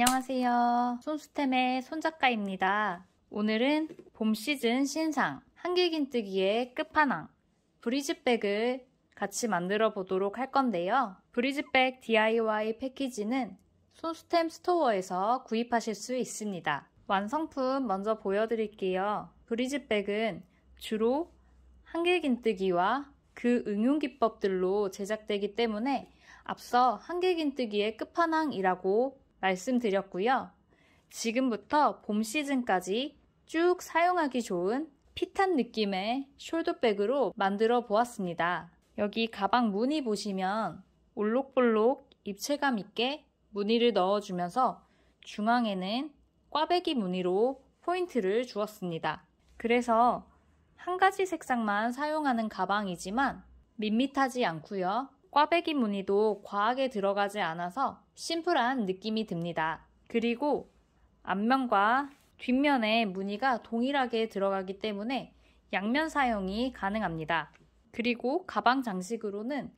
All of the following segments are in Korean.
안녕하세요. 손수템의 손작가입니다. 오늘은 봄 시즌 신상 한길긴뜨기의 끝판왕 브리즈백을 같이 만들어 보도록 할 건데요. 브리즈백 DIY 패키지는 손수템 스토어에서 구입하실 수 있습니다. 완성품 먼저 보여드릴게요. 브리즈백은 주로 한길긴뜨기와 그 응용 기법들로 제작되기 때문에 앞서 한길긴뜨기의 끝판왕이라고 말씀드렸고요. 지금부터 봄 시즌까지 쭉 사용하기 좋은 핏한 느낌의 숄더백으로 만들어 보았습니다. 여기 가방 무늬 보시면 올록볼록 입체감 있게 무늬를 넣어주면서 중앙에는 꽈배기 무늬로 포인트를 주었습니다. 그래서 한 가지 색상만 사용하는 가방이지만 밋밋하지 않고요. 꽈배기 무늬도 과하게 들어가지 않아서 심플한 느낌이 듭니다. 그리고 앞면과 뒷면에 무늬가 동일하게 들어가기 때문에 양면 사용이 가능합니다. 그리고 가방 장식으로는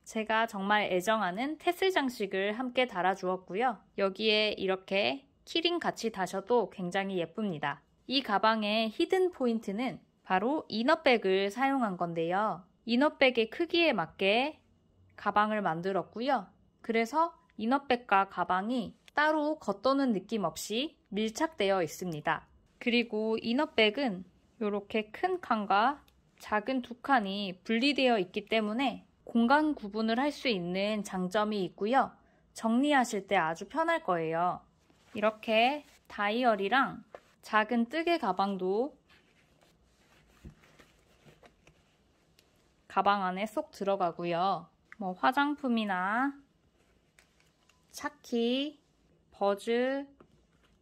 제가 정말 애정하는 테슬 장식을 함께 달아주었고요. 여기에 이렇게 키링 같이 다셔도 굉장히 예쁩니다. 이 가방의 히든 포인트는 바로 이너백을 사용한 건데요. 이너백의 크기에 맞게 가방을 만들었고요. 그래서 이너백과 가방이 따로 겉도는 느낌 없이 밀착되어 있습니다. 그리고 이너백은 이렇게 큰 칸과 작은 두 칸이 분리되어 있기 때문에 공간 구분을 할 수 있는 장점이 있고요. 정리하실 때 아주 편할 거예요. 이렇게 다이어리랑 작은 뜨개 가방도 가방 안에 쏙 들어가고요. 뭐 화장품이나 차키, 버즈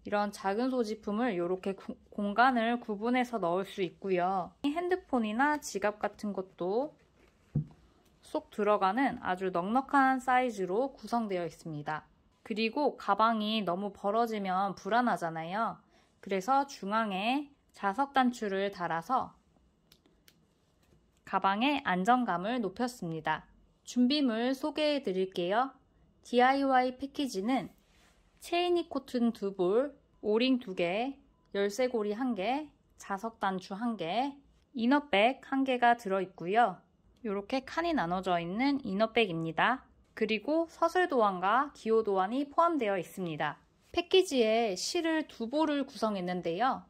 이런 작은 소지품을 이렇게 공간을 구분해서 넣을 수 있고요. 핸드폰이나 지갑 같은 것도 쏙 들어가는 아주 넉넉한 사이즈로 구성되어 있습니다. 그리고 가방이 너무 벌어지면 불안하잖아요. 그래서 중앙에 자석 단추를 달아서 가방의 안정감을 높였습니다. 준비물 소개해 드릴게요. DIY 패키지는 체이니 코튼 2볼, 오링 2개, 열쇠고리 1개, 자석 단추 1개, 이너백 1개가 들어있고요. 이렇게 칸이 나눠져 있는 이너백입니다. 그리고 서술 도안과 기호 도안이 포함되어 있습니다. 패키지에 실을 2볼을 구성했는데요.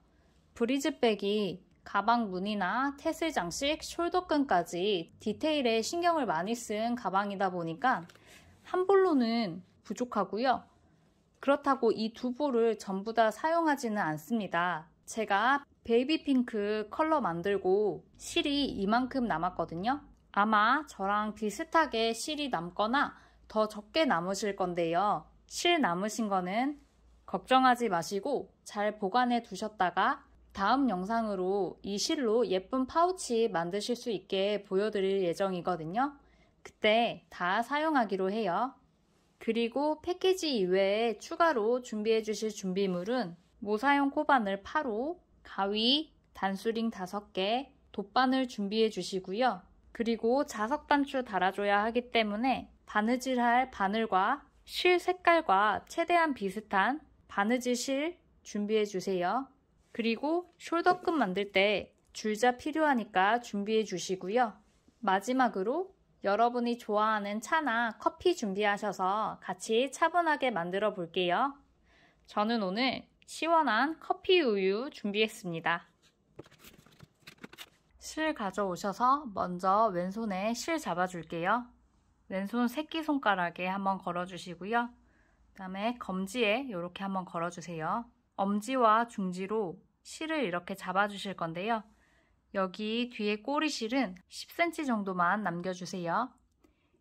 브리즈백이 가방 무늬나 테슬 장식, 숄더끈까지 디테일에 신경을 많이 쓴 가방이다 보니까 한 볼로는 부족하고요. 그렇다고 이 2볼을 전부 다 사용하지는 않습니다. 제가 베이비 핑크 컬러 만들고 실이 이만큼 남았거든요. 아마 저랑 비슷하게 실이 남거나 더 적게 남으실 건데요. 실 남으신 거는 걱정하지 마시고 잘 보관해 두셨다가 다음 영상으로 이 실로 예쁜 파우치 만드실 수 있게 보여드릴 예정이거든요. 그때 다 사용하기로 해요. 그리고 패키지 이외에 추가로 준비해 주실 준비물은 모사용 코바늘 8호, 가위, 단수링 5개, 돗바늘 준비해 주시고요. 그리고 자석 단추 달아줘야 하기 때문에 바느질할 바늘과 실 색깔과 최대한 비슷한 바느질 실 준비해 주세요. 그리고 숄더끈 만들 때 줄자 필요하니까 준비해 주시고요. 마지막으로 여러분이 좋아하는 차나 커피 준비하셔서 같이 차분하게 만들어 볼게요. 저는 오늘 시원한 커피 우유 준비했습니다. 실 가져오셔서 먼저 왼손에 실 잡아줄게요. 왼손 새끼손가락에 한번 걸어주시고요. 그 다음에 검지에 이렇게 한번 걸어주세요. 엄지와 중지로 실을 이렇게 잡아주실 건데요. 여기 뒤에 꼬리실은 10cm 정도만 남겨주세요.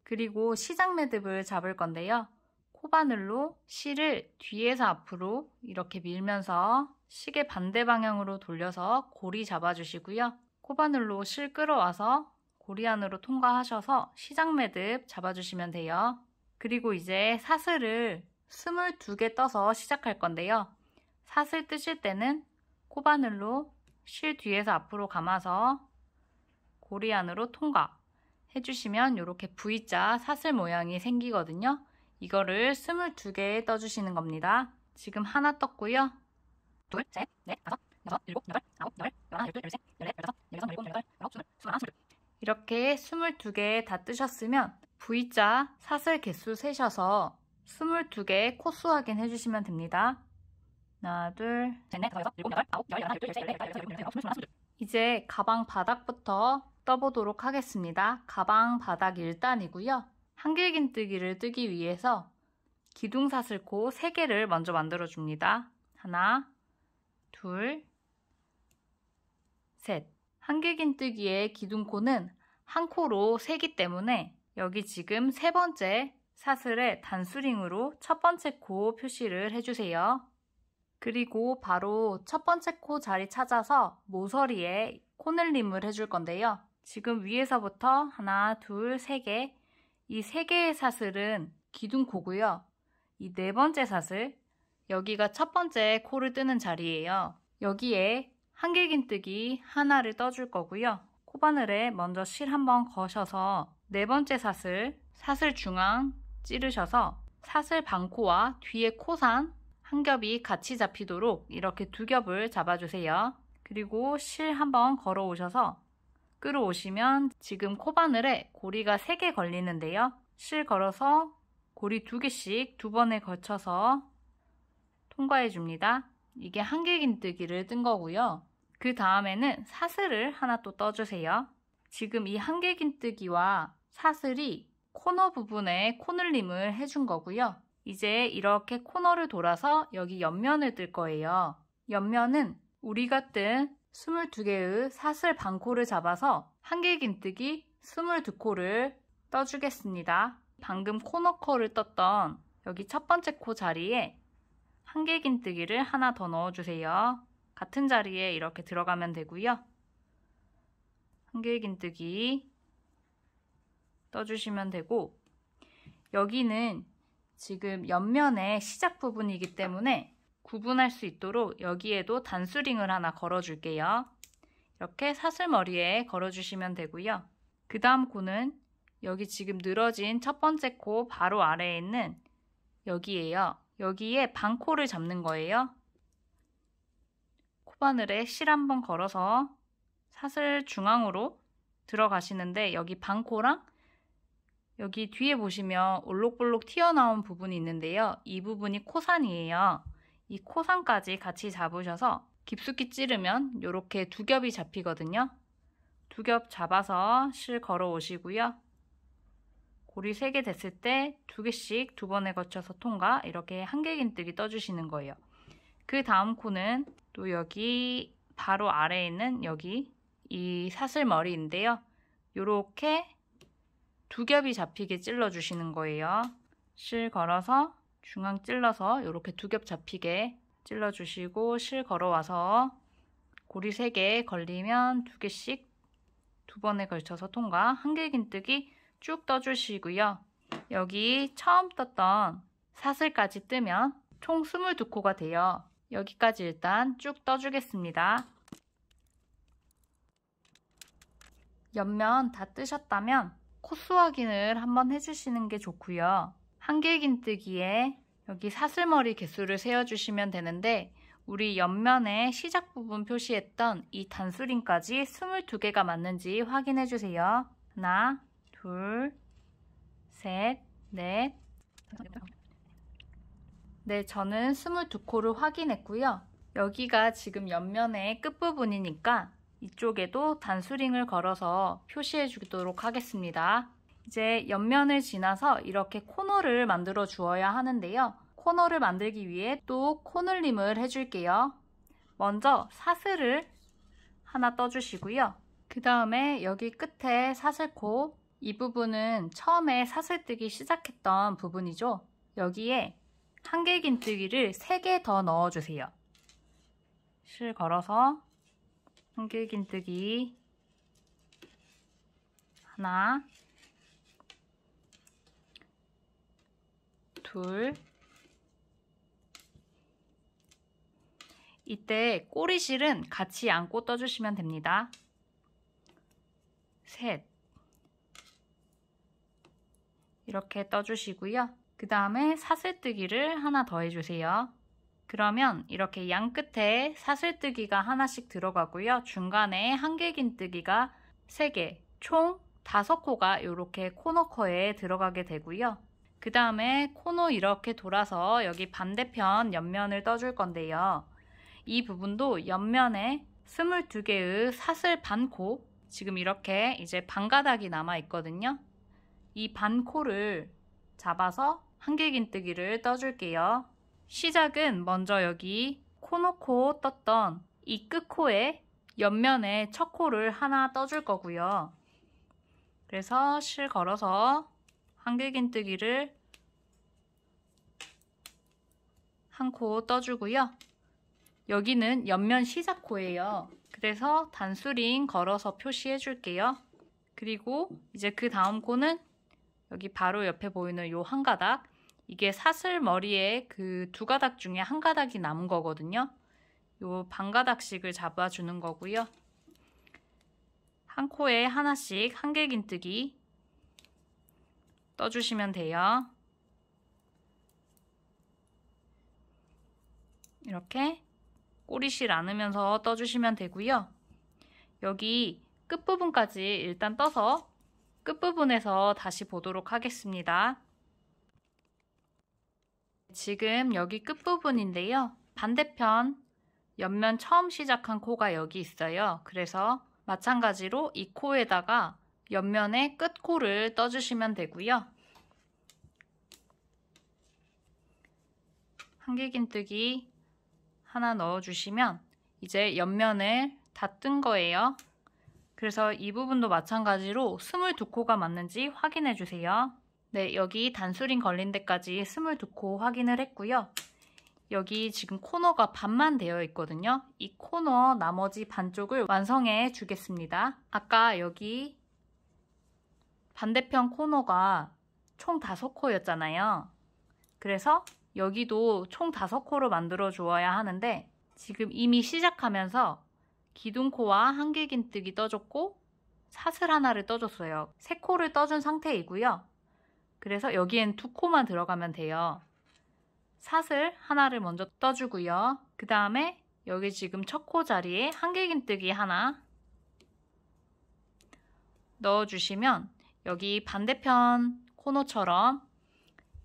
그리고 시작 매듭을 잡을 건데요. 코바늘로 실을 뒤에서 앞으로 이렇게 밀면서 시계 반대 방향으로 돌려서 고리 잡아주시고요. 코바늘로 실 끌어와서 고리 안으로 통과하셔서 시작 매듭 잡아주시면 돼요. 그리고 이제 사슬을 22개 떠서 시작할 건데요. 사슬 뜨실 때는 코바늘로 실 뒤에서 앞으로 감아서 고리 안으로 통과 해주시면 이렇게 V자 사슬 모양이 생기거든요. 이거를 22개 떠주시는 겁니다. 지금 하나 떴고요. 둘, 셋, 넷, 다섯, 여섯, 일곱, 여덟, 아홉, 열, 열하나, 열둘, 열셋, 열넷, 열다섯, 열여섯, 열일곱, 열여덟, 열아홉, 스물, 스물하나, 스물둘. 이렇게 22개 다 뜨셨으면 V자 사슬 개수 세셔서 22개 코수 확인해 주시면 됩니다. 하나, 둘, 셋, 넷, 다섯, 여섯, 일곱, 여덟, 아홉, 열, 열하나, 열둘, 열셋, 열넷, 열다섯, 열여섯, 열일곱, 열여덟, 스물, 스물하나, 스물둘. 이제 가방 바닥부터 떠보도록 하겠습니다. 가방 바닥 1단이고요. 한길긴뜨기를 뜨기 위해서 기둥사슬코 3개를 먼저 만들어줍니다. 하나, 둘, 셋. 한길긴뜨기의 기둥코는 한 코로 세기 때문에 여기 지금 3번째 사슬에 단수링으로 첫 번째 코 표시를 해주세요. 그리고 바로 첫 번째 코 자리 찾아서 모서리에 코늘림을 해줄 건데요. 지금 위에서부터 하나, 둘, 3개. 이 3개의 사슬은 기둥코고요. 이 4번째 사슬, 여기가 첫 번째 코를 뜨는 자리예요. 여기에 한길긴뜨기 하나를 떠줄 거고요. 코바늘에 먼저 실 한번 거셔서 4번째 사슬 중앙 찌르셔서 사슬 반코와 뒤에 코산 한 겹이 같이 잡히도록 이렇게 2겹을 잡아주세요. 그리고 실 한번 걸어 오셔서 끌어오시면 지금 코바늘에 고리가 3개 걸리는데요. 실 걸어서 고리 2개씩 2번에 걸쳐서 통과해 줍니다. 이게 한길긴뜨기를 뜬 거고요. 그 다음에는 사슬을 하나 또 떠주세요. 지금 이 한길긴뜨기와 사슬이 코너 부분에 코늘림을 해준 거고요. 이제 이렇게 코너를 돌아서 여기 옆면을 뜰 거예요. 옆면은 우리가 뜬 22개의 사슬 반코를 잡아서 한길긴뜨기 22코를 떠주겠습니다. 방금 코너코를 떴던 여기 첫 번째 코 자리에 한길긴뜨기를 하나 더 넣어주세요. 같은 자리에 이렇게 들어가면 되고요. 한길긴뜨기 떠주시면 되고, 여기는 지금 옆면의 시작 부분이기 때문에 구분할 수 있도록 여기에도 단수링을 하나 걸어줄게요. 이렇게 사슬머리에 걸어주시면 되고요. 그 다음 코는 여기 지금 늘어진 첫 번째 코 바로 아래에 있는 여기에요. 여기에 반코를 잡는 거예요. 코바늘에 실 한번 걸어서 사슬 중앙으로 들어가시는데 여기 반코랑 여기 뒤에 보시면 올록볼록 튀어나온 부분이 있는데요. 이 부분이 코산이에요. 이 코산까지 같이 잡으셔서 깊숙이 찌르면 이렇게 2겹이 잡히거든요. 2겹 잡아서 실 걸어 오시고요. 고리 3개 됐을 때 2개씩 2번에 거쳐서 통과, 이렇게 한길긴뜨기 떠주시는 거예요. 그 다음 코는 또 여기 바로 아래에 있는 여기 이 사슬머리인데요. 이렇게 2겹이 잡히게 찔러주시는 거예요. 실 걸어서 중앙 찔러서 이렇게 2겹 잡히게 찔러주시고 실 걸어와서 고리 3개 걸리면 2개씩 2번에 걸쳐서 통과, 한길긴뜨기 쭉 떠주시고요. 여기 처음 떴던 사슬까지 뜨면 총 22코가 돼요. 여기까지 일단 쭉 떠주겠습니다. 옆면 다 뜨셨다면 코수 확인을 한번 해주시는 게 좋고요. 한길긴뜨기에 여기 사슬머리 개수를 세어주시면 되는데 우리 옆면에 시작 부분 표시했던 이 단수링까지 22개가 맞는지 확인해주세요. 하나, 둘, 셋, 넷. 네, 저는 22코를 확인했고요. 여기가 지금 옆면의 끝부분이니까 이쪽에도 단수링을 걸어서 표시해 주도록 하겠습니다. 이제 옆면을 지나서 이렇게 코너를 만들어 주어야 하는데요. 코너를 만들기 위해 또 코늘림을 해줄게요. 먼저 사슬을 하나 떠주시고요. 그 다음에 여기 끝에 사슬코, 이 부분은 처음에 사슬 뜨기 시작했던 부분이죠. 여기에 한길긴뜨기를 3개 더 넣어주세요. 실 걸어서 한길긴뜨기 하나, 둘, 이때 꼬리실은 같이 안고 떠주시면 됩니다. 셋, 이렇게 떠주시고요. 그 다음에 사슬뜨기를 하나 더 해주세요. 그러면 이렇게 양 끝에 사슬뜨기가 하나씩 들어가고요. 중간에 한길긴뜨기가 3개, 총 5코가 이렇게 코너커에 들어가게 되고요. 그 다음에 코너 이렇게 돌아서 여기 반대편 옆면을 떠줄 건데요. 이 부분도 옆면에 22개의 사슬 반코, 지금 이렇게 이제 반가닥이 남아 있거든요. 이 반코를 잡아서 한길긴뜨기를 떠줄게요. 시작은 먼저 여기 코너코 떴던 이 끝코에 옆면에 첫 코를 하나 떠줄 거고요. 그래서 실 걸어서 한길긴뜨기를 한 코 떠주고요. 여기는 옆면 시작코예요. 그래서 단수링 걸어서 표시해 줄게요. 그리고 이제 그 다음 코는 여기 바로 옆에 보이는 요 한 가닥, 이게 사슬 머리에 그 2가닥 중에 한 가닥이 남은 거거든요. 요 반가닥씩을 잡아주는 거고요. 한 코에 하나씩 한길긴뜨기 떠주시면 돼요. 이렇게 꼬리실 안으면서 떠주시면 되고요. 여기 끝부분까지 일단 떠서 끝부분에서 다시 보도록 하겠습니다. 지금 여기 끝부분인데요. 반대편 옆면 처음 시작한 코가 여기 있어요. 그래서 마찬가지로 이 코에다가 옆면에 끝코를 떠주시면 되고요. 한길긴뜨기 하나 넣어주시면 이제 옆면을 다 뜬 거예요. 그래서 이 부분도 마찬가지로 22코가 맞는지 확인해 주세요. 네, 여기 단수링 걸린 데까지 22코 확인을 했고요. 여기 지금 코너가 반만 되어 있거든요. 이 코너 나머지 반쪽을 완성해 주겠습니다. 아까 여기 반대편 코너가 총 5코였잖아요. 그래서 여기도 총 5코로 만들어 주어야 하는데 지금 이미 시작하면서 기둥코와 한길긴뜨기 떠줬고 사슬 하나를 떠줬어요. 3코를 떠준 상태이고요. 그래서 여기엔 2코만 들어가면 돼요. 사슬 하나를 먼저 떠주고요. 그 다음에 여기 지금 첫 코 자리에 한길긴뜨기 하나 넣어주시면 여기 반대편 코너처럼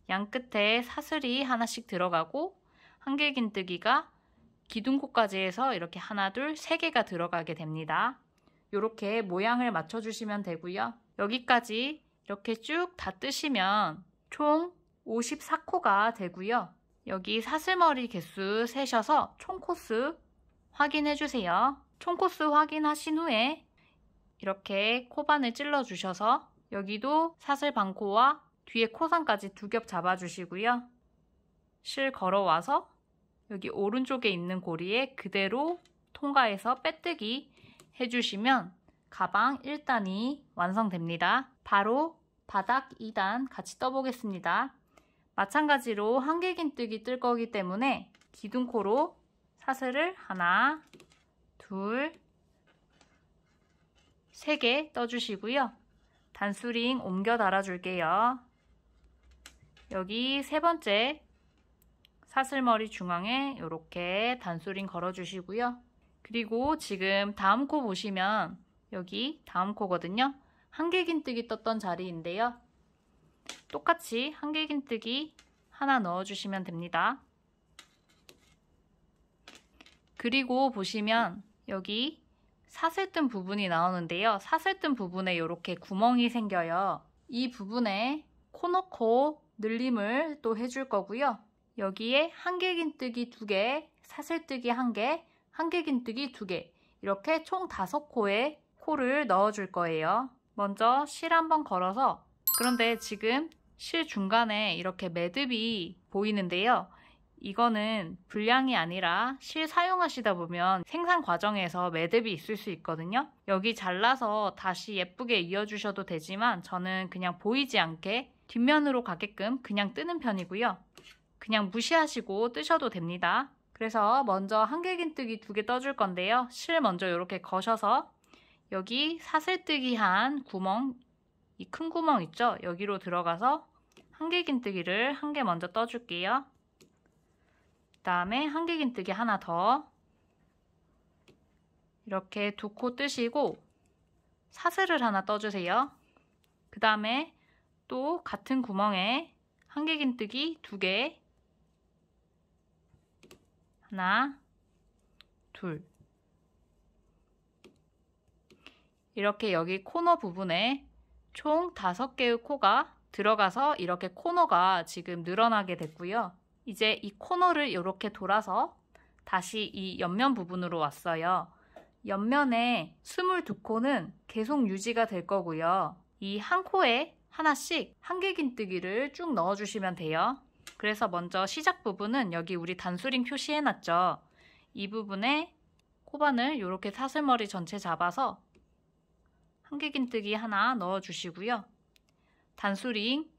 양 끝에 사슬이 하나씩 들어가고 한길긴뜨기가 기둥코까지 해서 이렇게 하나, 둘, 3개가 들어가게 됩니다. 이렇게 모양을 맞춰주시면 되고요. 여기까지 이렇게 쭉 다 뜨시면 총 54코가 되고요. 여기 사슬머리 개수 세셔서 총 코수 확인해 주세요. 총 코수 확인하신 후에 이렇게 코반을 찔러 주셔서 여기도 사슬 반코와 뒤에 코선까지 2겹 잡아 주시고요. 실 걸어와서 여기 오른쪽에 있는 고리에 그대로 통과해서 빼뜨기 해주시면 가방 1단이 완성됩니다. 바로 바닥 2단 같이 떠보겠습니다. 마찬가지로 한길긴뜨기 뜰 거기 때문에 기둥코로 사슬을 하나, 둘, 3개 떠주시고요. 단수링 옮겨 달아줄게요. 여기 3번째 사슬머리 중앙에 이렇게 단수링 걸어주시고요. 그리고 지금 다음 코 보시면 여기 다음 코거든요. 한길긴뜨기 떴던 자리인데요. 똑같이 한길긴뜨기 하나 넣어주시면 됩니다. 그리고 보시면 여기 사슬 뜬 부분이 나오는데요. 사슬 뜬 부분에 이렇게 구멍이 생겨요. 이 부분에 코너코 늘림을 또 해줄 거고요. 여기에 한길긴뜨기 2개, 사슬뜨기 1개, 한길긴뜨기 2개 이렇게 총 5코에 코를 넣어줄 거예요. 먼저 실 한번 걸어서 그런데 지금 실 중간에 이렇게 매듭이 보이는데요. 이거는 불량이 아니라 실 사용하시다 보면 생산 과정에서 매듭이 있을 수 있거든요. 여기 잘라서 다시 예쁘게 이어주셔도 되지만 저는 그냥 보이지 않게 뒷면으로 가게끔 그냥 뜨는 편이고요. 그냥 무시하시고 뜨셔도 됩니다. 그래서 먼저 한길긴뜨기 2개 떠줄 건데요. 실 먼저 이렇게 거셔서 여기 사슬뜨기 한 구멍, 이 큰 구멍 있죠? 여기로 들어가서 한길긴뜨기를 1개 먼저 떠줄게요. 그 다음에 한길긴뜨기 하나 더. 이렇게 두 코 뜨시고 사슬을 하나 떠주세요. 그 다음에 또 같은 구멍에 한길긴뜨기 2개, 하나, 둘. 이렇게 여기 코너 부분에 총 5개의 코가 들어가서 이렇게 코너가 지금 늘어나게 됐고요. 이제 이 코너를 이렇게 돌아서 다시 이 옆면 부분으로 왔어요. 옆면에 22코는 계속 유지가 될 거고요. 이 한 코에 하나씩 한길긴뜨기를 쭉 넣어주시면 돼요. 그래서 먼저 시작 부분은 여기 우리 단수링 표시해놨죠. 이 부분에 코바늘 이렇게 사슬머리 전체 잡아서 한길긴뜨기 하나 넣어주시고요. 단수링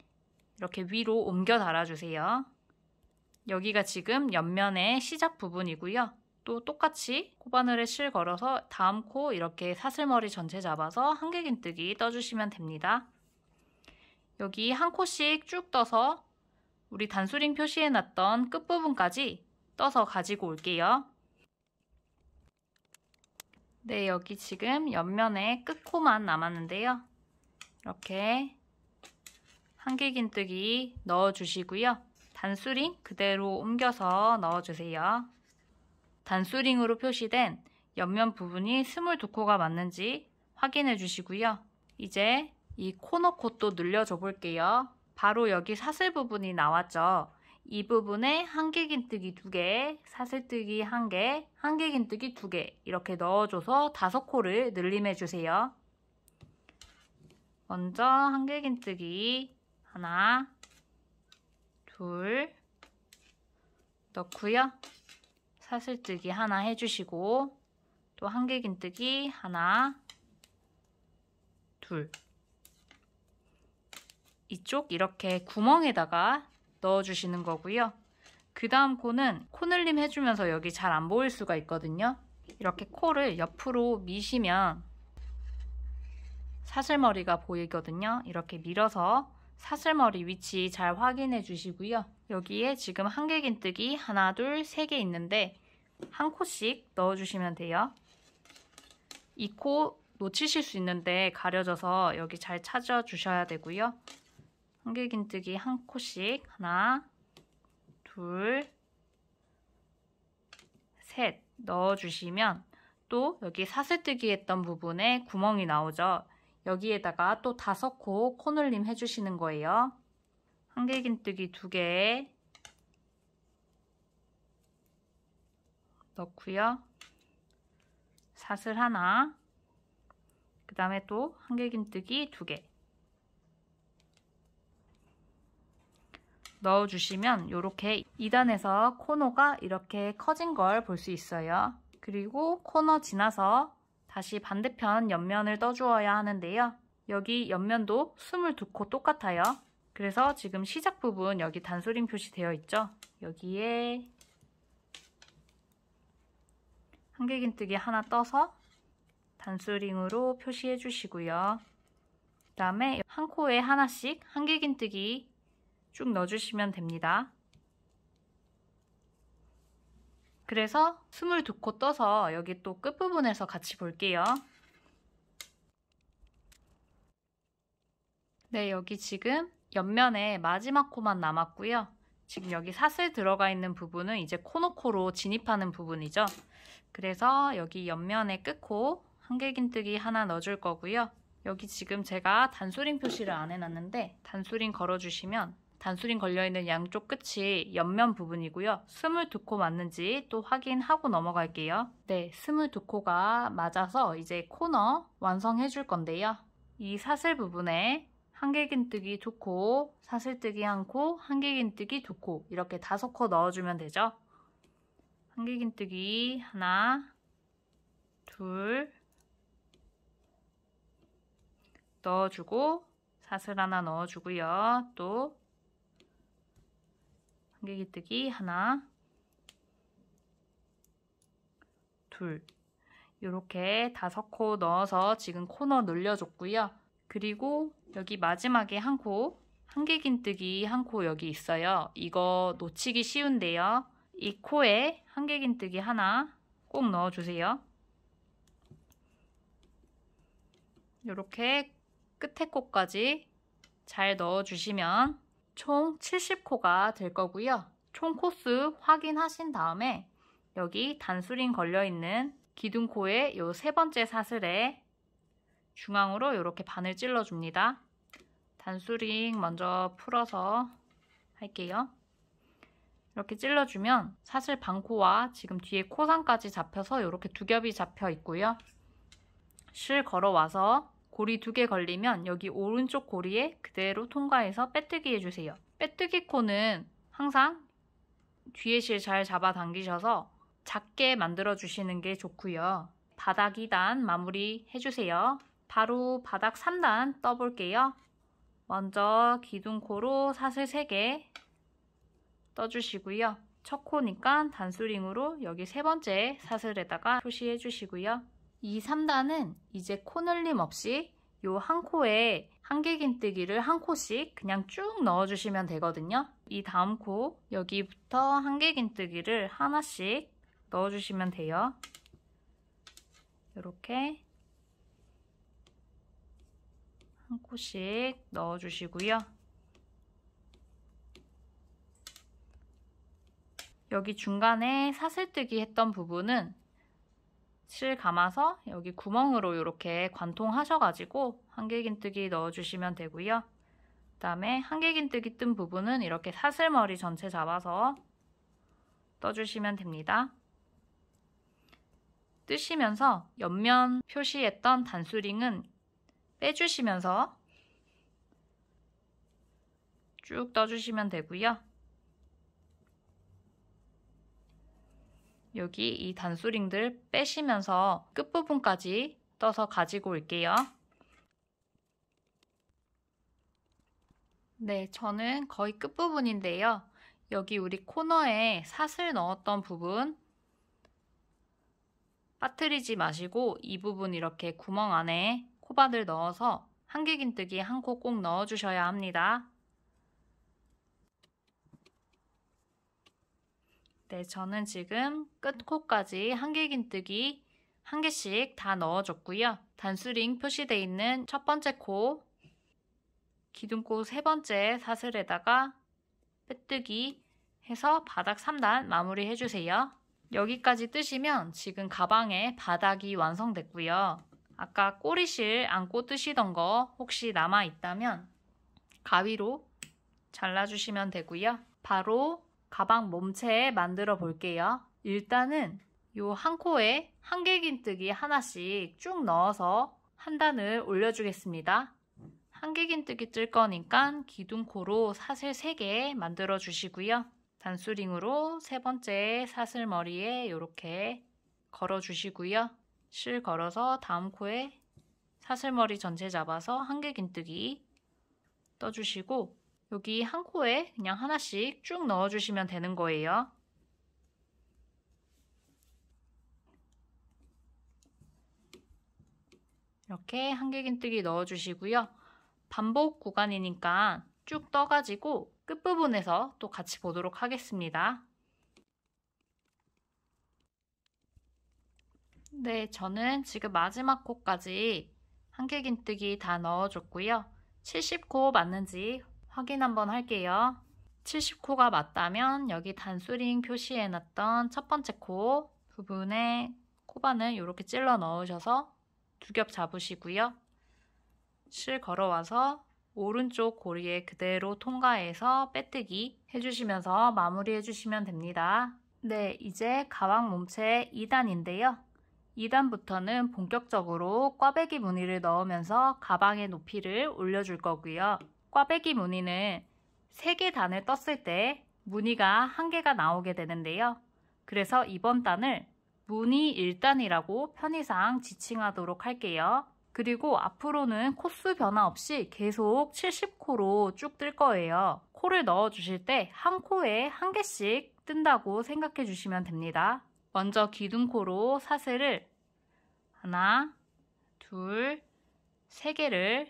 이렇게 위로 옮겨 달아주세요. 여기가 지금 옆면의 시작 부분이고요. 또 똑같이 코바늘에 실 걸어서 다음 코 이렇게 사슬머리 전체 잡아서 한길긴뜨기 떠주시면 됩니다. 여기 한 코씩 쭉 떠서 우리 단수링 표시해놨던 끝부분까지 떠서 가지고 올게요. 네, 여기 지금 옆면에 끝코만 남았는데요. 이렇게 한길긴뜨기 넣어주시고요. 단수링 그대로 옮겨서 넣어주세요. 단수링으로 표시된 옆면 부분이 22코가 맞는지 확인해 주시고요. 이제 이 코너 콧도 늘려줘 볼게요. 바로 여기 사슬 부분이 나왔죠. 이 부분에 한길긴뜨기 2개, 사슬뜨기 1개, 한길긴뜨기 2개 이렇게 넣어줘서 5코를 늘림해 주세요. 먼저 한길긴뜨기 하나, 둘 넣고요. 사슬뜨기 하나 해주시고 또 한길긴뜨기 하나, 둘. 이쪽 이렇게 구멍에다가 넣어주시는 거고요. 그 다음 코는 코늘림 해주면서 여기 잘 안 보일 수가 있거든요. 이렇게 코를 옆으로 미시면 사슬머리가 보이거든요. 이렇게 밀어서 사슬머리 위치 잘 확인해 주시고요. 여기에 지금 한길긴뜨기 하나, 둘, 3개 있는데 한 코씩 넣어주시면 돼요. 이 코 놓치실 수 있는데 가려져서 여기 잘 찾아주셔야 되고요. 한길긴뜨기 한 코씩 하나, 둘, 셋 넣어주시면 또 여기 사슬뜨기 했던 부분에 구멍이 나오죠. 여기에다가 또 5코 코늘림 해주시는 거예요. 한길긴뜨기 2개 넣고요. 사슬 하나, 그 다음에 또 한길긴뜨기 2개 넣어주시면 이렇게 2단에서 코너가 이렇게 커진 걸 볼 수 있어요. 그리고 코너 지나서 다시 반대편 옆면을 떠주어야 하는데요. 여기 옆면도 22코 똑같아요. 그래서 지금 시작 부분 여기 단수링 표시되어 있죠. 여기에 한길긴뜨기 하나 떠서 단수링으로 표시해 주시고요. 그 다음에 한 코에 하나씩 한길긴뜨기 쭉 넣어주시면 됩니다. 그래서 22코 떠서 여기 또 끝부분에서 같이 볼게요. 네, 여기 지금 옆면에 마지막 코만 남았고요. 지금 여기 사슬 들어가 있는 부분은 이제 코너코로 진입하는 부분이죠. 그래서 여기 옆면에 끝코 한길긴뜨기 하나 넣어줄 거고요. 여기 지금 제가 단수링 표시를 안 해놨는데 단수링 걸어주시면 단수링 걸려있는 양쪽 끝이 옆면 부분이고요. 22코 맞는지 또 확인하고 넘어갈게요. 네, 22코가 맞아서 이제 코너 완성해 줄 건데요. 이 사슬 부분에 한길긴뜨기 2코, 사슬뜨기 1코, 한길긴뜨기 2코 이렇게 5코 넣어주면 되죠. 한길긴뜨기 하나, 둘 넣어주고 사슬 하나 넣어주고요. 또 한길긴뜨기 하나, 둘 이렇게 5코 넣어서 지금 코너 늘려줬고요. 그리고 여기 마지막에 한 코, 한길긴뜨기 한 코 여기 있어요. 이거 놓치기 쉬운데요. 이 코에 한길긴뜨기 하나 꼭 넣어주세요. 이렇게 끝에 코까지 잘 넣어주시면 총 70코가 될 거고요. 총 코수 확인하신 다음에 여기 단수링 걸려있는 기둥코의 요 세 번째 사슬에 중앙으로 이렇게 반을 찔러줍니다. 단수링 먼저 풀어서 할게요. 이렇게 찔러주면 사슬 반코와 지금 뒤에 코상까지 잡혀서 이렇게 두 겹이 잡혀 있고요. 실 걸어와서 고리 2개 걸리면 여기 오른쪽 고리에 그대로 통과해서 빼뜨기 해주세요. 빼뜨기 코는 항상 뒤에 실 잘 잡아 당기셔서 작게 만들어 주시는 게 좋고요. 바닥 2단 마무리 해주세요. 바로 바닥 3단 떠볼게요. 먼저 기둥코로 사슬 3개 떠주시고요. 첫 코니까 단수링으로 여기 세 번째 사슬에다가 표시해 주시고요. 이 3단은 이제 코 늘림 없이 요 한 코에 한길긴뜨기를 한 코씩 그냥 쭉 넣어주시면 되거든요. 이 다음 코 여기부터 한길긴뜨기를 하나씩 넣어주시면 돼요. 이렇게 한 코씩 넣어주시고요. 여기 중간에 사슬뜨기 했던 부분은 실 감아서 여기 구멍으로 이렇게 관통하셔가지고 한길긴뜨기 넣어주시면 되고요. 그 다음에 한길긴뜨기 뜬 부분은 이렇게 사슬머리 전체 잡아서 떠주시면 됩니다. 뜨시면서 옆면 표시했던 단수링은 빼주시면서 쭉 떠주시면 되고요. 여기 이 단수링들 빼시면서 끝부분까지 떠서 가지고 올게요. 네, 저는 거의 끝부분인데요. 여기 우리 코너에 사슬 넣었던 부분 빠뜨리지 마시고 이 부분 이렇게 구멍 안에 코바늘 넣어서 한길긴뜨기 한 코 꼭 넣어주셔야 합니다. 네, 저는 지금 끝코까지 한길긴뜨기 한 개씩 다 넣어줬고요. 단수링 표시되어 있는 첫 번째 코, 기둥코 세 번째 사슬에다가 빼뜨기 해서 바닥 3단 마무리 해주세요. 여기까지 뜨시면 지금 가방의 바닥이 완성됐고요. 아까 꼬리실 안고 뜨시던 거 혹시 남아있다면 가위로 잘라주시면 되고요. 바로 가방 몸체 만들어 볼게요. 일단은 요 한 코에 한길긴뜨기 하나씩 쭉 넣어서 한 단을 올려주겠습니다. 한길긴뜨기 뜰 거니까 기둥코로 사슬 3개 만들어 주시고요. 단수링으로 세 번째 사슬머리에 이렇게 걸어 주시고요. 실 걸어서 다음 코에 사슬머리 전체 잡아서 한길긴뜨기 떠주시고 여기 한 코에 그냥 하나씩 쭉 넣어주시면 되는 거예요. 이렇게 한길긴뜨기 넣어주시고요. 반복 구간이니까 쭉 떠가지고 끝부분에서 또 같이 보도록 하겠습니다. 네, 저는 지금 마지막 코까지 한길긴뜨기 다 넣어줬고요. 70코 맞는지 확인 한번 할게요. 70코가 맞다면 여기 단수링 표시해놨던 첫 번째 코 부분에 코바늘 이렇게 찔러 넣으셔서 두 겹 잡으시고요. 실 걸어와서 오른쪽 고리에 그대로 통과해서 빼뜨기 해주시면서 마무리 해주시면 됩니다. 네, 이제 가방 몸체 2단인데요. 2단부터는 본격적으로 꽈배기 무늬를 넣으면서 가방의 높이를 올려줄 거고요. 꽈배기 무늬는 3개 단을 떴을 때 무늬가 1개가 나오게 되는데요. 그래서 이번 단을 무늬 1단이라고 편의상 지칭하도록 할게요. 그리고 앞으로는 코수 변화 없이 계속 70코로 쭉 뜰 거예요. 코를 넣어주실 때 한 코에 한 개씩 뜬다고 생각해 주시면 됩니다. 먼저 기둥코로 사슬을 하나, 둘, 3개를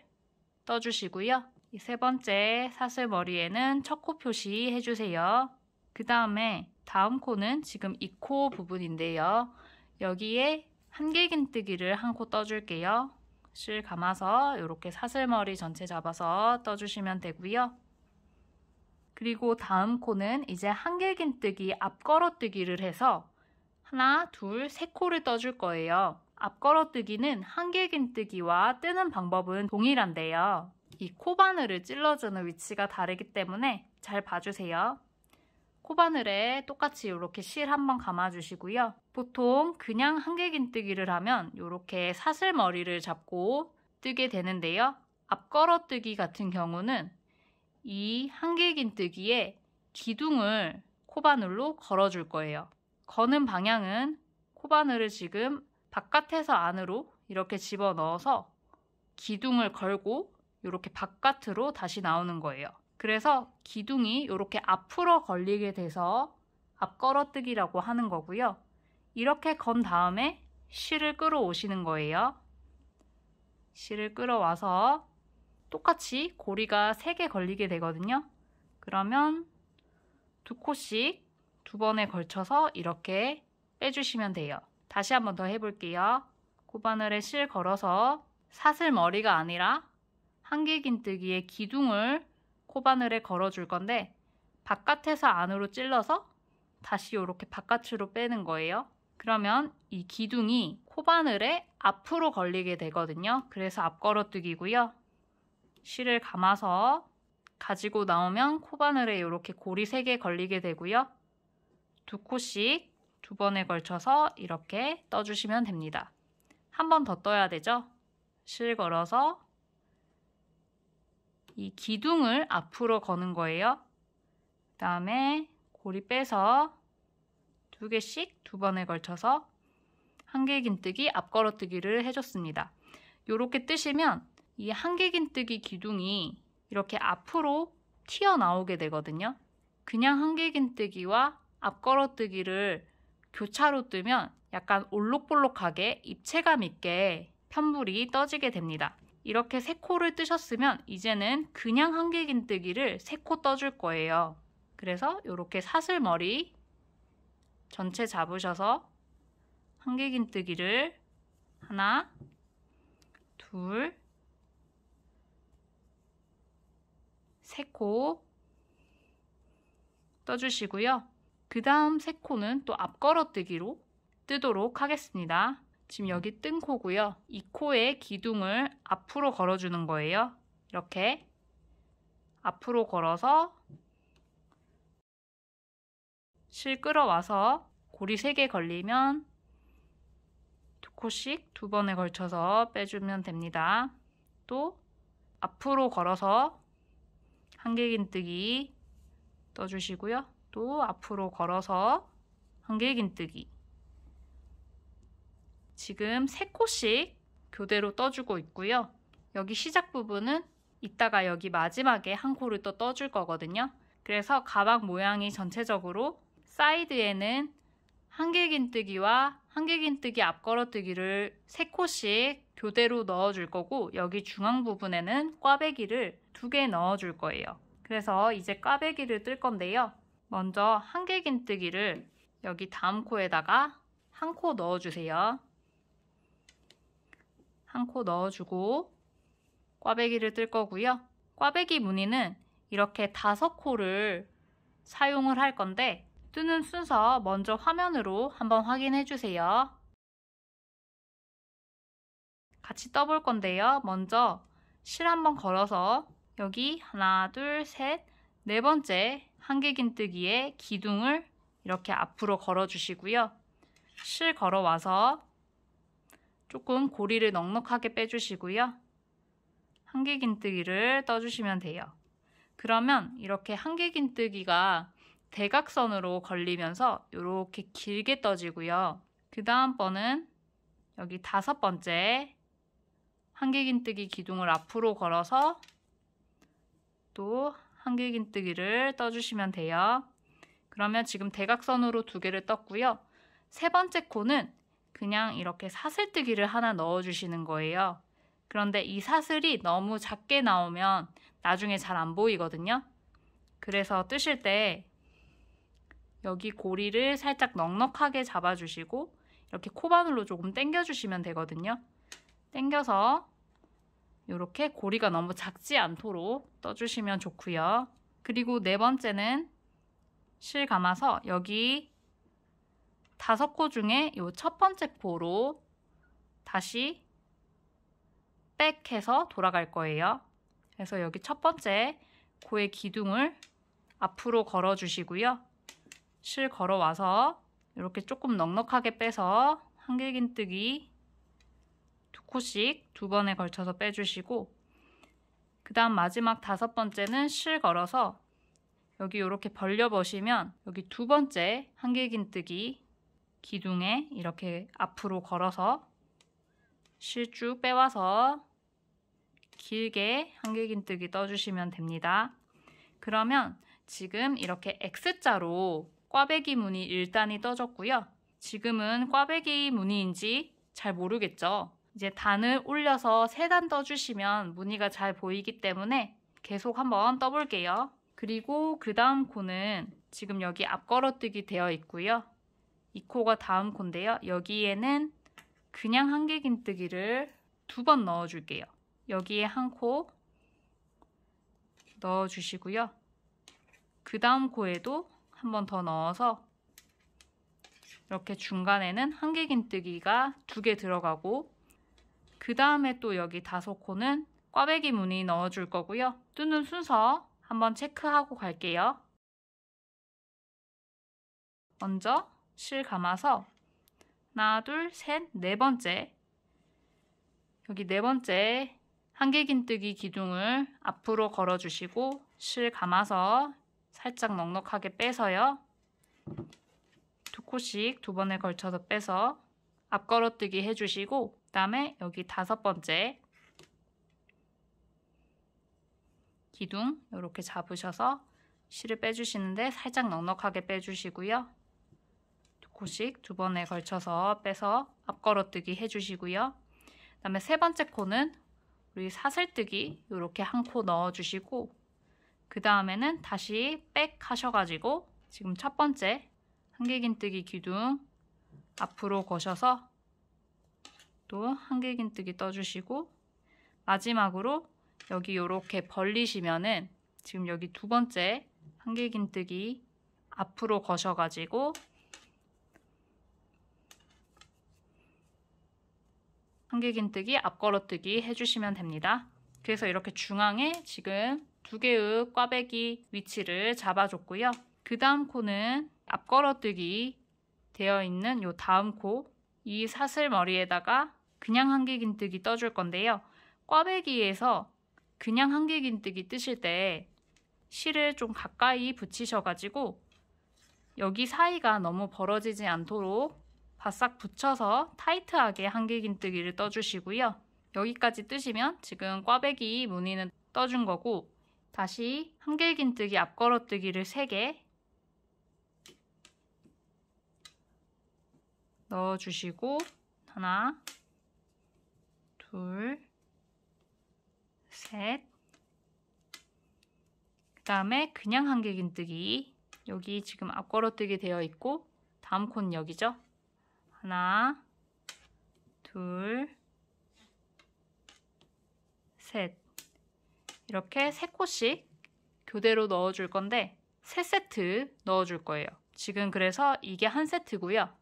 떠주시고요. 이 세 번째 사슬 머리에는 첫 코 표시 해주세요. 그 다음에 다음 코는 지금 이 코 부분인데요. 여기에 한길긴뜨기를 한 코 떠줄게요. 실 감아서 이렇게 사슬머리 전체 잡아서 떠주시면 되고요. 그리고 다음 코는 이제 한길긴뜨기 앞걸어뜨기를 해서 하나, 둘, 세 코를 떠줄 거예요. 앞걸어뜨기는 한길긴뜨기와 뜨는 방법은 동일한데요. 이 코바늘을 찔러주는 위치가 다르기 때문에 잘 봐주세요. 코바늘에 똑같이 이렇게 실 한번 감아주시고요. 보통 그냥 한길긴뜨기를 하면 이렇게 사슬머리를 잡고 뜨게 되는데요. 앞걸어뜨기 같은 경우는 이 한길긴뜨기에 기둥을 코바늘로 걸어줄 거예요. 거는 방향은 코바늘을 지금 바깥에서 안으로 이렇게 집어넣어서 기둥을 걸고 이렇게 바깥으로 다시 나오는 거예요. 그래서 기둥이 이렇게 앞으로 걸리게 돼서 앞걸어뜨기라고 하는 거고요. 이렇게 건 다음에 실을 끌어오시는 거예요. 실을 끌어와서 똑같이 고리가 3개 걸리게 되거든요. 그러면 2코씩 2번에 걸쳐서 이렇게 빼주시면 돼요. 다시 한번 더 해볼게요. 코바늘에 실 걸어서 사슬머리가 아니라 한길긴뜨기의 기둥을 코바늘에 걸어줄 건데 바깥에서 안으로 찔러서 다시 이렇게 바깥으로 빼는 거예요. 그러면 이 기둥이 코바늘에 앞으로 걸리게 되거든요. 그래서 앞걸어뜨기고요. 실을 감아서 가지고 나오면 코바늘에 이렇게 고리 3개 걸리게 되고요. 2코씩 2번에 걸쳐서 이렇게 떠주시면 됩니다. 한 번 더 떠야 되죠. 실 걸어서 이 기둥을 앞으로 거는 거예요. 그 다음에 고리 빼서 2개씩 2번에 걸쳐서 한길긴뜨기 앞걸어뜨기를 해줬습니다. 이렇게 뜨시면 이 한길긴뜨기 기둥이 이렇게 앞으로 튀어나오게 되거든요. 그냥 한길긴뜨기와 앞걸어뜨기를 교차로 뜨면 약간 올록볼록하게 입체감 있게 편불이 떠지게 됩니다. 이렇게 3코를 뜨셨으면 이제는 그냥 한길긴뜨기를 3코 떠줄 거예요. 그래서 이렇게 사슬머리 전체 잡으셔서 한길긴뜨기를 하나, 둘, 3코 떠주시고요. 그 다음 3코는 또 앞걸어뜨기로 뜨도록 하겠습니다. 지금 여기 뜬 코고요. 이 코의 기둥을 앞으로 걸어주는 거예요. 이렇게 앞으로 걸어서 실 끌어와서 고리 3개 걸리면 2코씩 2번에 걸쳐서 빼주면 됩니다. 또 앞으로 걸어서 한길긴뜨기 떠주시고요. 또 앞으로 걸어서 한길긴뜨기. 지금 3코씩 교대로 떠주고 있고요. 여기 시작 부분은 이따가 여기 마지막에 한 코를 또 떠줄 거거든요. 그래서 가방 모양이 전체적으로 사이드에는 한길긴뜨기와 한길긴뜨기 앞걸어뜨기를 3코씩 교대로 넣어줄 거고 여기 중앙 부분에는 꽈배기를 2개 넣어줄 거예요. 그래서 이제 꽈배기를 뜰 건데요. 먼저 한길긴뜨기를 여기 다음 코에다가 한 코 넣어주세요. 한 코 넣어주고 꽈배기를 뜰 거고요. 꽈배기 무늬는 이렇게 5코를 사용을 할 건데 뜨는 순서 먼저 화면으로 한번 확인해 주세요. 같이 떠볼 건데요. 먼저 실 한번 걸어서 여기 하나, 둘, 셋, 4번째 한길긴뜨기의 기둥을 이렇게 앞으로 걸어 주시고요. 실 걸어와서 조금 고리를 넉넉하게 빼주시고요. 한길긴뜨기를 떠주시면 돼요. 그러면 이렇게 한길긴뜨기가 대각선으로 걸리면서 이렇게 길게 떠지고요. 그 다음 번은 여기 5번째 한길긴뜨기 기둥을 앞으로 걸어서 또 한길긴뜨기를 떠주시면 돼요. 그러면 지금 대각선으로 2개를 떴고요. 3번째 코는 그냥 이렇게 사슬뜨기를 하나 넣어주시는 거예요. 그런데 이 사슬이 너무 작게 나오면 나중에 잘 안 보이거든요. 그래서 뜨실 때 여기 고리를 살짝 넉넉하게 잡아주시고 이렇게 코바늘로 조금 당겨주시면 되거든요. 당겨서 이렇게 고리가 너무 작지 않도록 떠주시면 좋고요. 그리고 네 번째는 실 감아서 여기 5코 중에 이 첫 번째 코로 다시 백해서 돌아갈 거예요. 그래서 여기 첫 번째 코의 기둥을 앞으로 걸어 주시고요. 실 걸어와서 이렇게 조금 넉넉하게 빼서 한길긴뜨기 2코씩 2번에 걸쳐서 빼주시고, 그 다음 마지막 5번째는 실 걸어서 여기 이렇게 벌려 보시면 여기 2번째 한길긴뜨기 기둥에 이렇게 앞으로 걸어서 실 쭉 빼와서 길게 한길긴뜨기 떠주시면 됩니다. 그러면 지금 이렇게 X자로 꽈배기 무늬 1단이 떠졌고요. 지금은 꽈배기 무늬인지 잘 모르겠죠. 이제 단을 올려서 3단 떠주시면 무늬가 잘 보이기 때문에 계속 한번 떠볼게요. 그리고 그 다음 코는 지금 여기 앞걸어뜨기 되어 있고요. 이 코가 다음 코인데요. 여기에는 그냥 한길긴뜨기를 2번 넣어줄게요. 여기에 한 코 넣어주시고요. 그 다음 코에도 한 번 더 넣어서 이렇게 중간에는 한길긴뜨기가 2개 들어가고, 그 다음에 또 여기 5코는 꽈배기 무늬 넣어줄 거고요. 뜨는 순서 한번 체크하고 갈게요. 먼저 실 감아서 하나, 둘, 셋, 네 번째, 여기 네 번째 한길긴뜨기 기둥을 앞으로 걸어주시고 실 감아서 살짝 넉넉하게 빼서요. 2코씩 2번에 걸쳐서 빼서 앞걸어뜨기 해주시고, 그 다음에 여기 5번째 기둥 이렇게 잡으셔서 실을 빼주시는데 살짝 넉넉하게 빼주시고요. 2코씩 2번에 걸쳐서 빼서 앞걸어뜨기 해주시고요. 그 다음에 세 번째 코는 우리 사슬뜨기 이렇게 한 코 넣어주시고, 그 다음에는 다시 백 하셔가지고 지금 첫 번째 한길긴뜨기 기둥 앞으로 거셔서 또 한길긴뜨기 떠주시고, 마지막으로 여기 이렇게 벌리시면은 지금 여기 2번째 한길긴뜨기 앞으로 거셔가지고 한길긴뜨기 앞걸어뜨기 해주시면 됩니다. 그래서 이렇게 중앙에 지금 2개의 꽈배기 위치를 잡아줬고요. 그 다음 코는 앞걸어뜨기 되어 있는 요 다음 코, 이 사슬머리에다가 그냥 한길긴뜨기 떠줄 건데요. 꽈배기에서 그냥 한길긴뜨기 뜨실 때 실을 좀 가까이 붙이셔가지고 여기 사이가 너무 벌어지지 않도록 바싹 붙여서 타이트하게 한길긴뜨기를 떠주시고요. 여기까지 뜨시면 지금 꽈배기 무늬는 떠준 거고, 다시 한길긴뜨기 앞걸어뜨기를 3개 넣어주시고 하나, 둘, 셋, 그 다음에 그냥 한길긴뜨기 여기 지금 앞걸어뜨기 되어 있고 다음 코는 여기죠. 하나, 둘, 셋, 이렇게 3코씩 교대로 넣어줄 건데 3세트 넣어줄 거예요. 지금 그래서 이게 한 세트고요.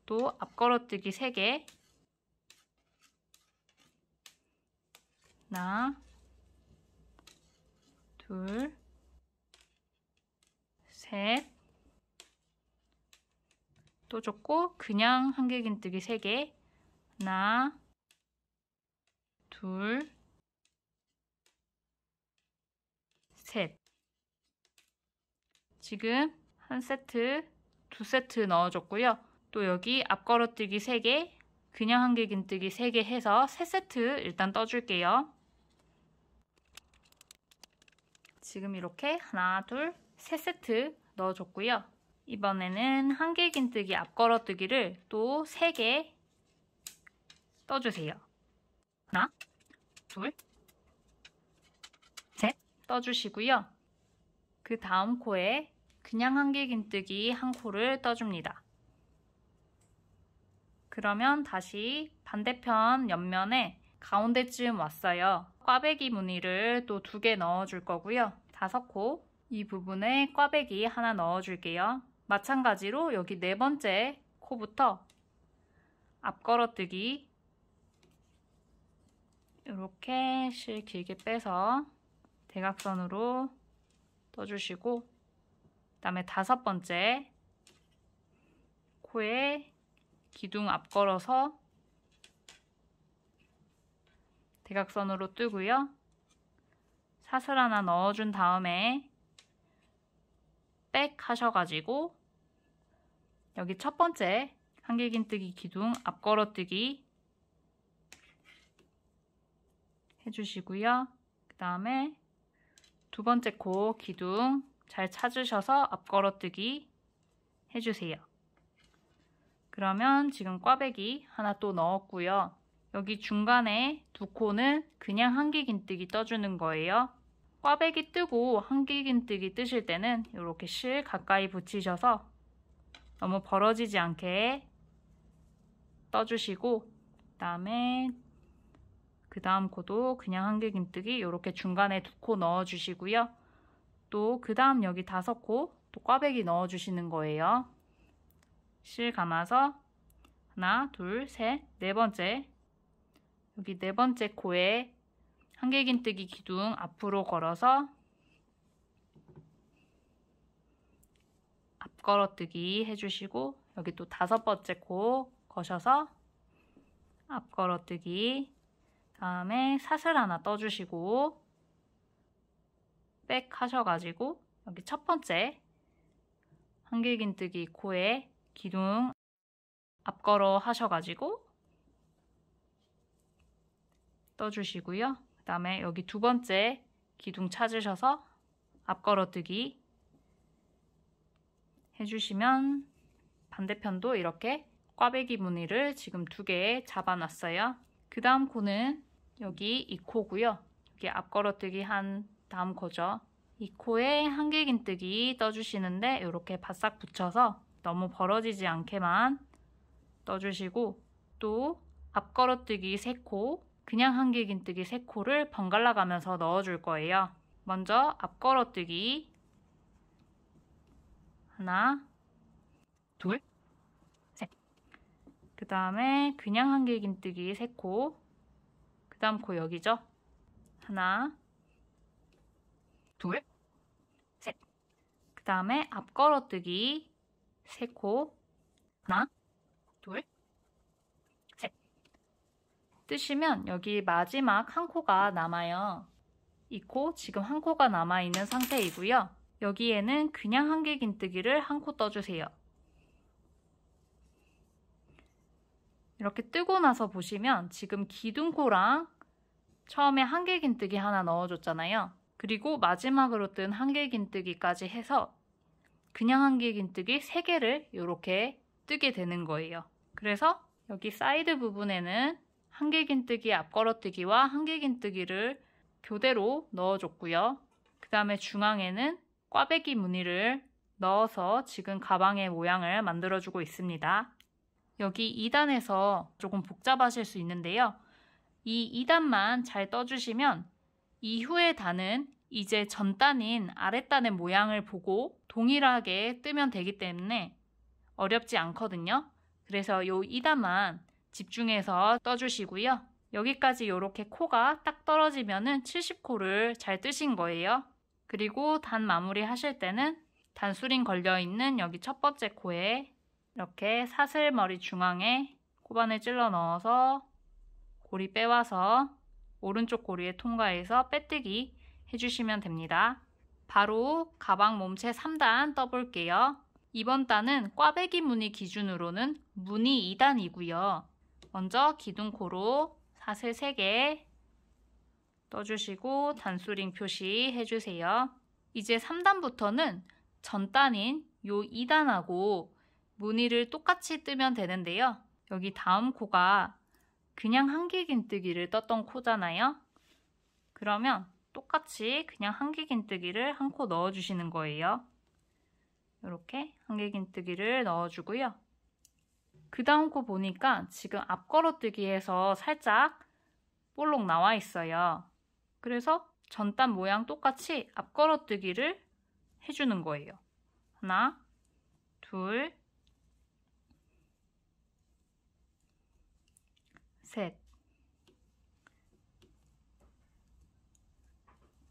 또 앞걸어뜨기 3개, 하나, 둘, 셋, 또 줬고 그냥 한길긴뜨기 3개, 하나, 둘, 셋. 지금 한 세트, 2세트 넣어줬고요. 또 여기 앞걸어뜨기 3개, 그냥 한길긴뜨기 3개 해서 3세트 일단 떠줄게요. 지금 이렇게 하나, 둘, 3세트 넣어줬고요. 이번에는 한길긴뜨기 앞걸어뜨기를 또 3개 떠주세요. 하나, 둘, 셋 떠주시고요. 그 다음 코에 그냥 한길긴뜨기 한 코를 떠줍니다. 그러면 다시 반대편 옆면에 가운데쯤 왔어요. 꽈배기 무늬를 또 2개 넣어줄 거고요. 5코. 이 부분에 꽈배기 하나 넣어줄게요. 마찬가지로 여기 4번째 코부터 앞걸어뜨기 이렇게 실 길게 빼서 대각선으로 떠주시고, 그 다음에 5번째 코에 기둥 앞걸어서 대각선으로 뜨고요. 사슬 하나 넣어준 다음에 백 하셔가지고 여기 첫 번째 한길긴뜨기 기둥 앞걸어뜨기 해주시고요. 그 다음에 2번째 코 기둥 잘 찾으셔서 앞걸어뜨기 해주세요. 그러면 지금 꽈배기 하나 또 넣었고요. 여기 중간에 2코는 그냥 한길긴뜨기 떠주는 거예요. 꽈배기 뜨고 한길긴뜨기 뜨실 때는 이렇게 실 가까이 붙이셔서 너무 벌어지지 않게 떠주시고, 그 다음 코도 그냥 한길긴뜨기 이렇게 중간에 2코 넣어주시고요. 또 그 다음 여기 5코 또 꽈배기 넣어주시는 거예요. 실 감아서 하나, 둘, 셋, 4번째 여기 4번째 코에 한길긴뜨기 기둥 앞으로 걸어서 앞걸어뜨기 해주시고, 여기 또 5번째 코 거셔서 앞걸어뜨기, 다음에 사슬 하나 떠주시고 백 하셔가지고 여기 첫 번째 한길긴뜨기 코에 기둥 앞걸어 하셔가지고 떠주시고요. 그 다음에 여기 2번째 기둥 찾으셔서 앞걸어뜨기 해주시면 반대편도 이렇게 꽈배기 무늬를 지금 2개 잡아놨어요. 그 다음 코는 여기 이 코고요. 여기 앞걸어뜨기 한 다음 코죠. 이 코에 한길긴뜨기 떠주시는데 이렇게 바싹 붙여서 너무 벌어지지 않게만 떠주시고, 또 앞걸어뜨기 3코, 그냥 한길긴뜨기 3코를 번갈아 가면서 넣어줄 거예요. 먼저 앞걸어뜨기 하나, 둘, 셋. 그 다음에 그냥 한길긴뜨기 3코, 그 다음 코 여기죠. 하나, 둘, 셋. 그 다음에 앞걸어뜨기 3코, 하나, 둘, 셋. 뜨시면 여기 마지막 한 코가 남아요. 이 코 지금 한 코가 남아있는 상태이고요. 여기에는 그냥 한길긴뜨기를 한 코 떠주세요. 이렇게 뜨고 나서 보시면 지금 기둥코랑 처음에 한길긴뜨기 하나 넣어줬잖아요. 그리고 마지막으로 뜬 한길긴뜨기까지 해서 그냥 한길긴뜨기 3개를 이렇게 뜨게 되는 거예요. 그래서 여기 사이드 부분에는 한길긴뜨기 앞걸어뜨기와 한길긴뜨기를 교대로 넣어줬고요. 그 다음에 중앙에는 꽈배기 무늬를 넣어서 지금 가방의 모양을 만들어주고 있습니다. 여기 2단에서 조금 복잡하실 수 있는데요. 이 2단만 잘 떠주시면 이후의 단은 이제 전 단인 아랫 단의 모양을 보고 동일하게 뜨면 되기 때문에 어렵지 않거든요. 그래서 이 2단만 집중해서 떠주시고요. 여기까지 이렇게 코가 딱 떨어지면은 70코를 잘 뜨신 거예요. 그리고 단 마무리 하실 때는 단수링 걸려있는 여기 첫 번째 코에 이렇게 사슬머리 중앙에 코바늘 찔러 넣어서 고리 빼와서 오른쪽 고리에 통과해서 빼뜨기 해주시면 됩니다. 바로 가방 몸체 3단 떠볼게요. 이번 단은 꽈배기 무늬 기준으로는 무늬 2단이고요. 먼저 기둥코로 사슬 3개 떠주시고 단수링 표시 해주세요. 이제 3단부터는 전 단인 요 2단하고 무늬를 똑같이 뜨면 되는데요. 여기 다음 코가 그냥 한길긴뜨기를 떴던 코잖아요. 그러면 똑같이 그냥 한길긴뜨기를 한 코 넣어주시는 거예요. 이렇게 한길긴뜨기를 넣어주고요. 그 다음 코 보니까 지금 앞걸어뜨기에서 살짝 볼록 나와 있어요. 그래서 전단 모양 똑같이 앞걸어뜨기를 해주는 거예요. 하나, 둘, 셋.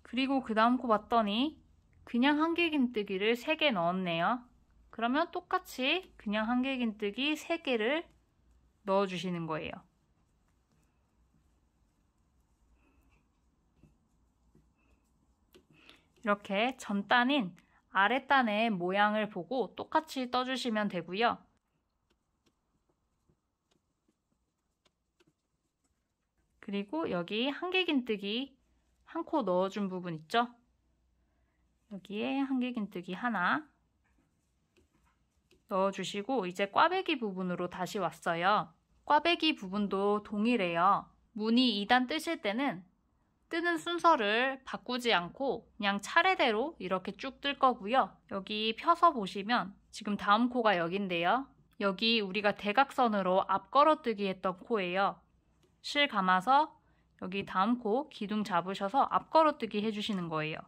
그리고 그 다음 코 봤더니 그냥 한길긴뜨기를 3개 넣었네요. 그러면 똑같이 그냥 한길긴뜨기 3개를 넣어주시는 거예요. 이렇게 전단인 아랫단의 모양을 보고 똑같이 떠주시면 되고요. 그리고 여기 한길긴뜨기 한 코 넣어준 부분 있죠? 여기에 한길긴뜨기 하나 넣어주시고 이제 꽈배기 부분으로 다시 왔어요. 꽈배기 부분도 동일해요. 무늬 2단 뜨실 때는 뜨는 순서를 바꾸지 않고 그냥 차례대로 이렇게 쭉 뜰 거고요. 여기 펴서 보시면 지금 다음 코가 여긴데요. 여기 우리가 대각선으로 앞걸어뜨기 했던 코예요. 실 감아서 여기 다음 코 기둥 잡으셔서 앞걸어뜨기 해주시는 거예요.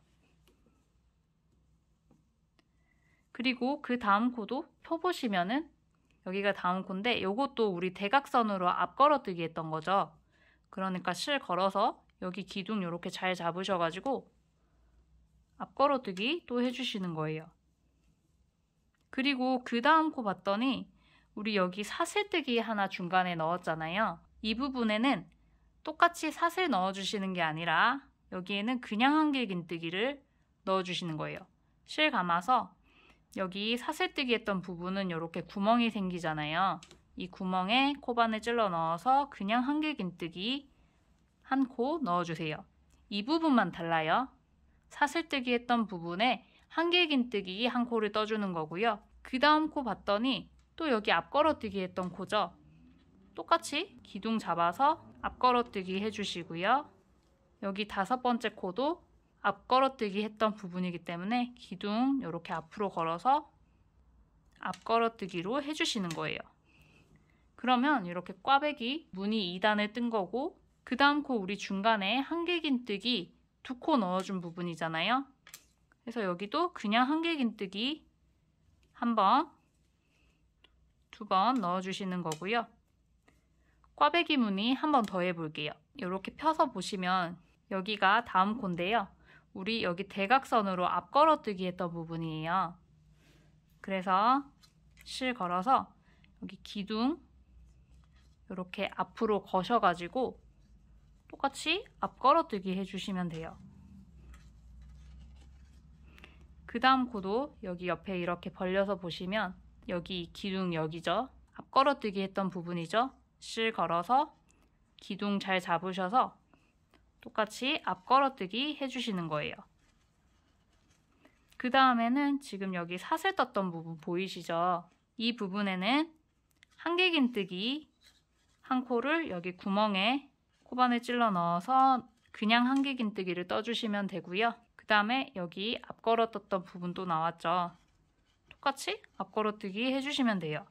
그리고 그 다음 코도 펴보시면은 여기가 다음 코인데 이것도 우리 대각선으로 앞걸어뜨기 했던 거죠. 그러니까 실 걸어서 여기 기둥 이렇게 잘 잡으셔가지고 앞걸어뜨기 또 해주시는 거예요. 그리고 그 다음 코 봤더니 우리 여기 사슬뜨기 하나 중간에 넣었잖아요. 이 부분에는 똑같이 사슬 넣어주시는 게 아니라 여기에는 그냥 한길긴뜨기를 넣어주시는 거예요. 실 감아서 여기 사슬뜨기 했던 부분은 이렇게 구멍이 생기잖아요. 이 구멍에 코바늘 찔러 넣어서 그냥 한길긴뜨기 한 코 넣어주세요. 이 부분만 달라요. 사슬뜨기 했던 부분에 한길긴뜨기 한 코를 떠주는 거고요. 그 다음 코 봤더니 또 여기 앞걸어뜨기 했던 코죠. 똑같이 기둥 잡아서 앞걸어뜨기 해주시고요. 여기 5번째 코도 앞걸어뜨기 했던 부분이기 때문에 기둥 이렇게 앞으로 걸어서 앞걸어뜨기로 해주시는 거예요. 그러면 이렇게 꽈배기 무늬 2단을 뜬 거고 그 다음 코 우리 중간에 한길긴뜨기 2코 넣어준 부분이잖아요. 그래서 여기도 그냥 한길긴뜨기 1번, 2번 넣어주시는 거고요. 꽈배기 무늬 한 번 더 해볼게요. 이렇게 펴서 보시면 여기가 다음 코인데요. 우리 여기 대각선으로 앞걸어뜨기 했던 부분이에요. 그래서 실 걸어서 여기 기둥 이렇게 앞으로 거셔가지고 똑같이 앞걸어뜨기 해주시면 돼요. 그 다음 코도 여기 옆에 이렇게 벌려서 보시면 여기 기둥 여기죠. 앞걸어뜨기 했던 부분이죠. 실 걸어서 기둥 잘 잡으셔서 똑같이 앞걸어뜨기 해주시는 거예요. 그 다음에는 지금 여기 사슬 떴던 부분 보이시죠? 이 부분에는 한길긴뜨기 한 코를 여기 구멍에 코바늘 찔러 넣어서 그냥 한길긴뜨기를 떠주시면 되고요. 그 다음에 여기 앞걸어 떴던 부분도 나왔죠. 똑같이 앞걸어뜨기 해주시면 돼요.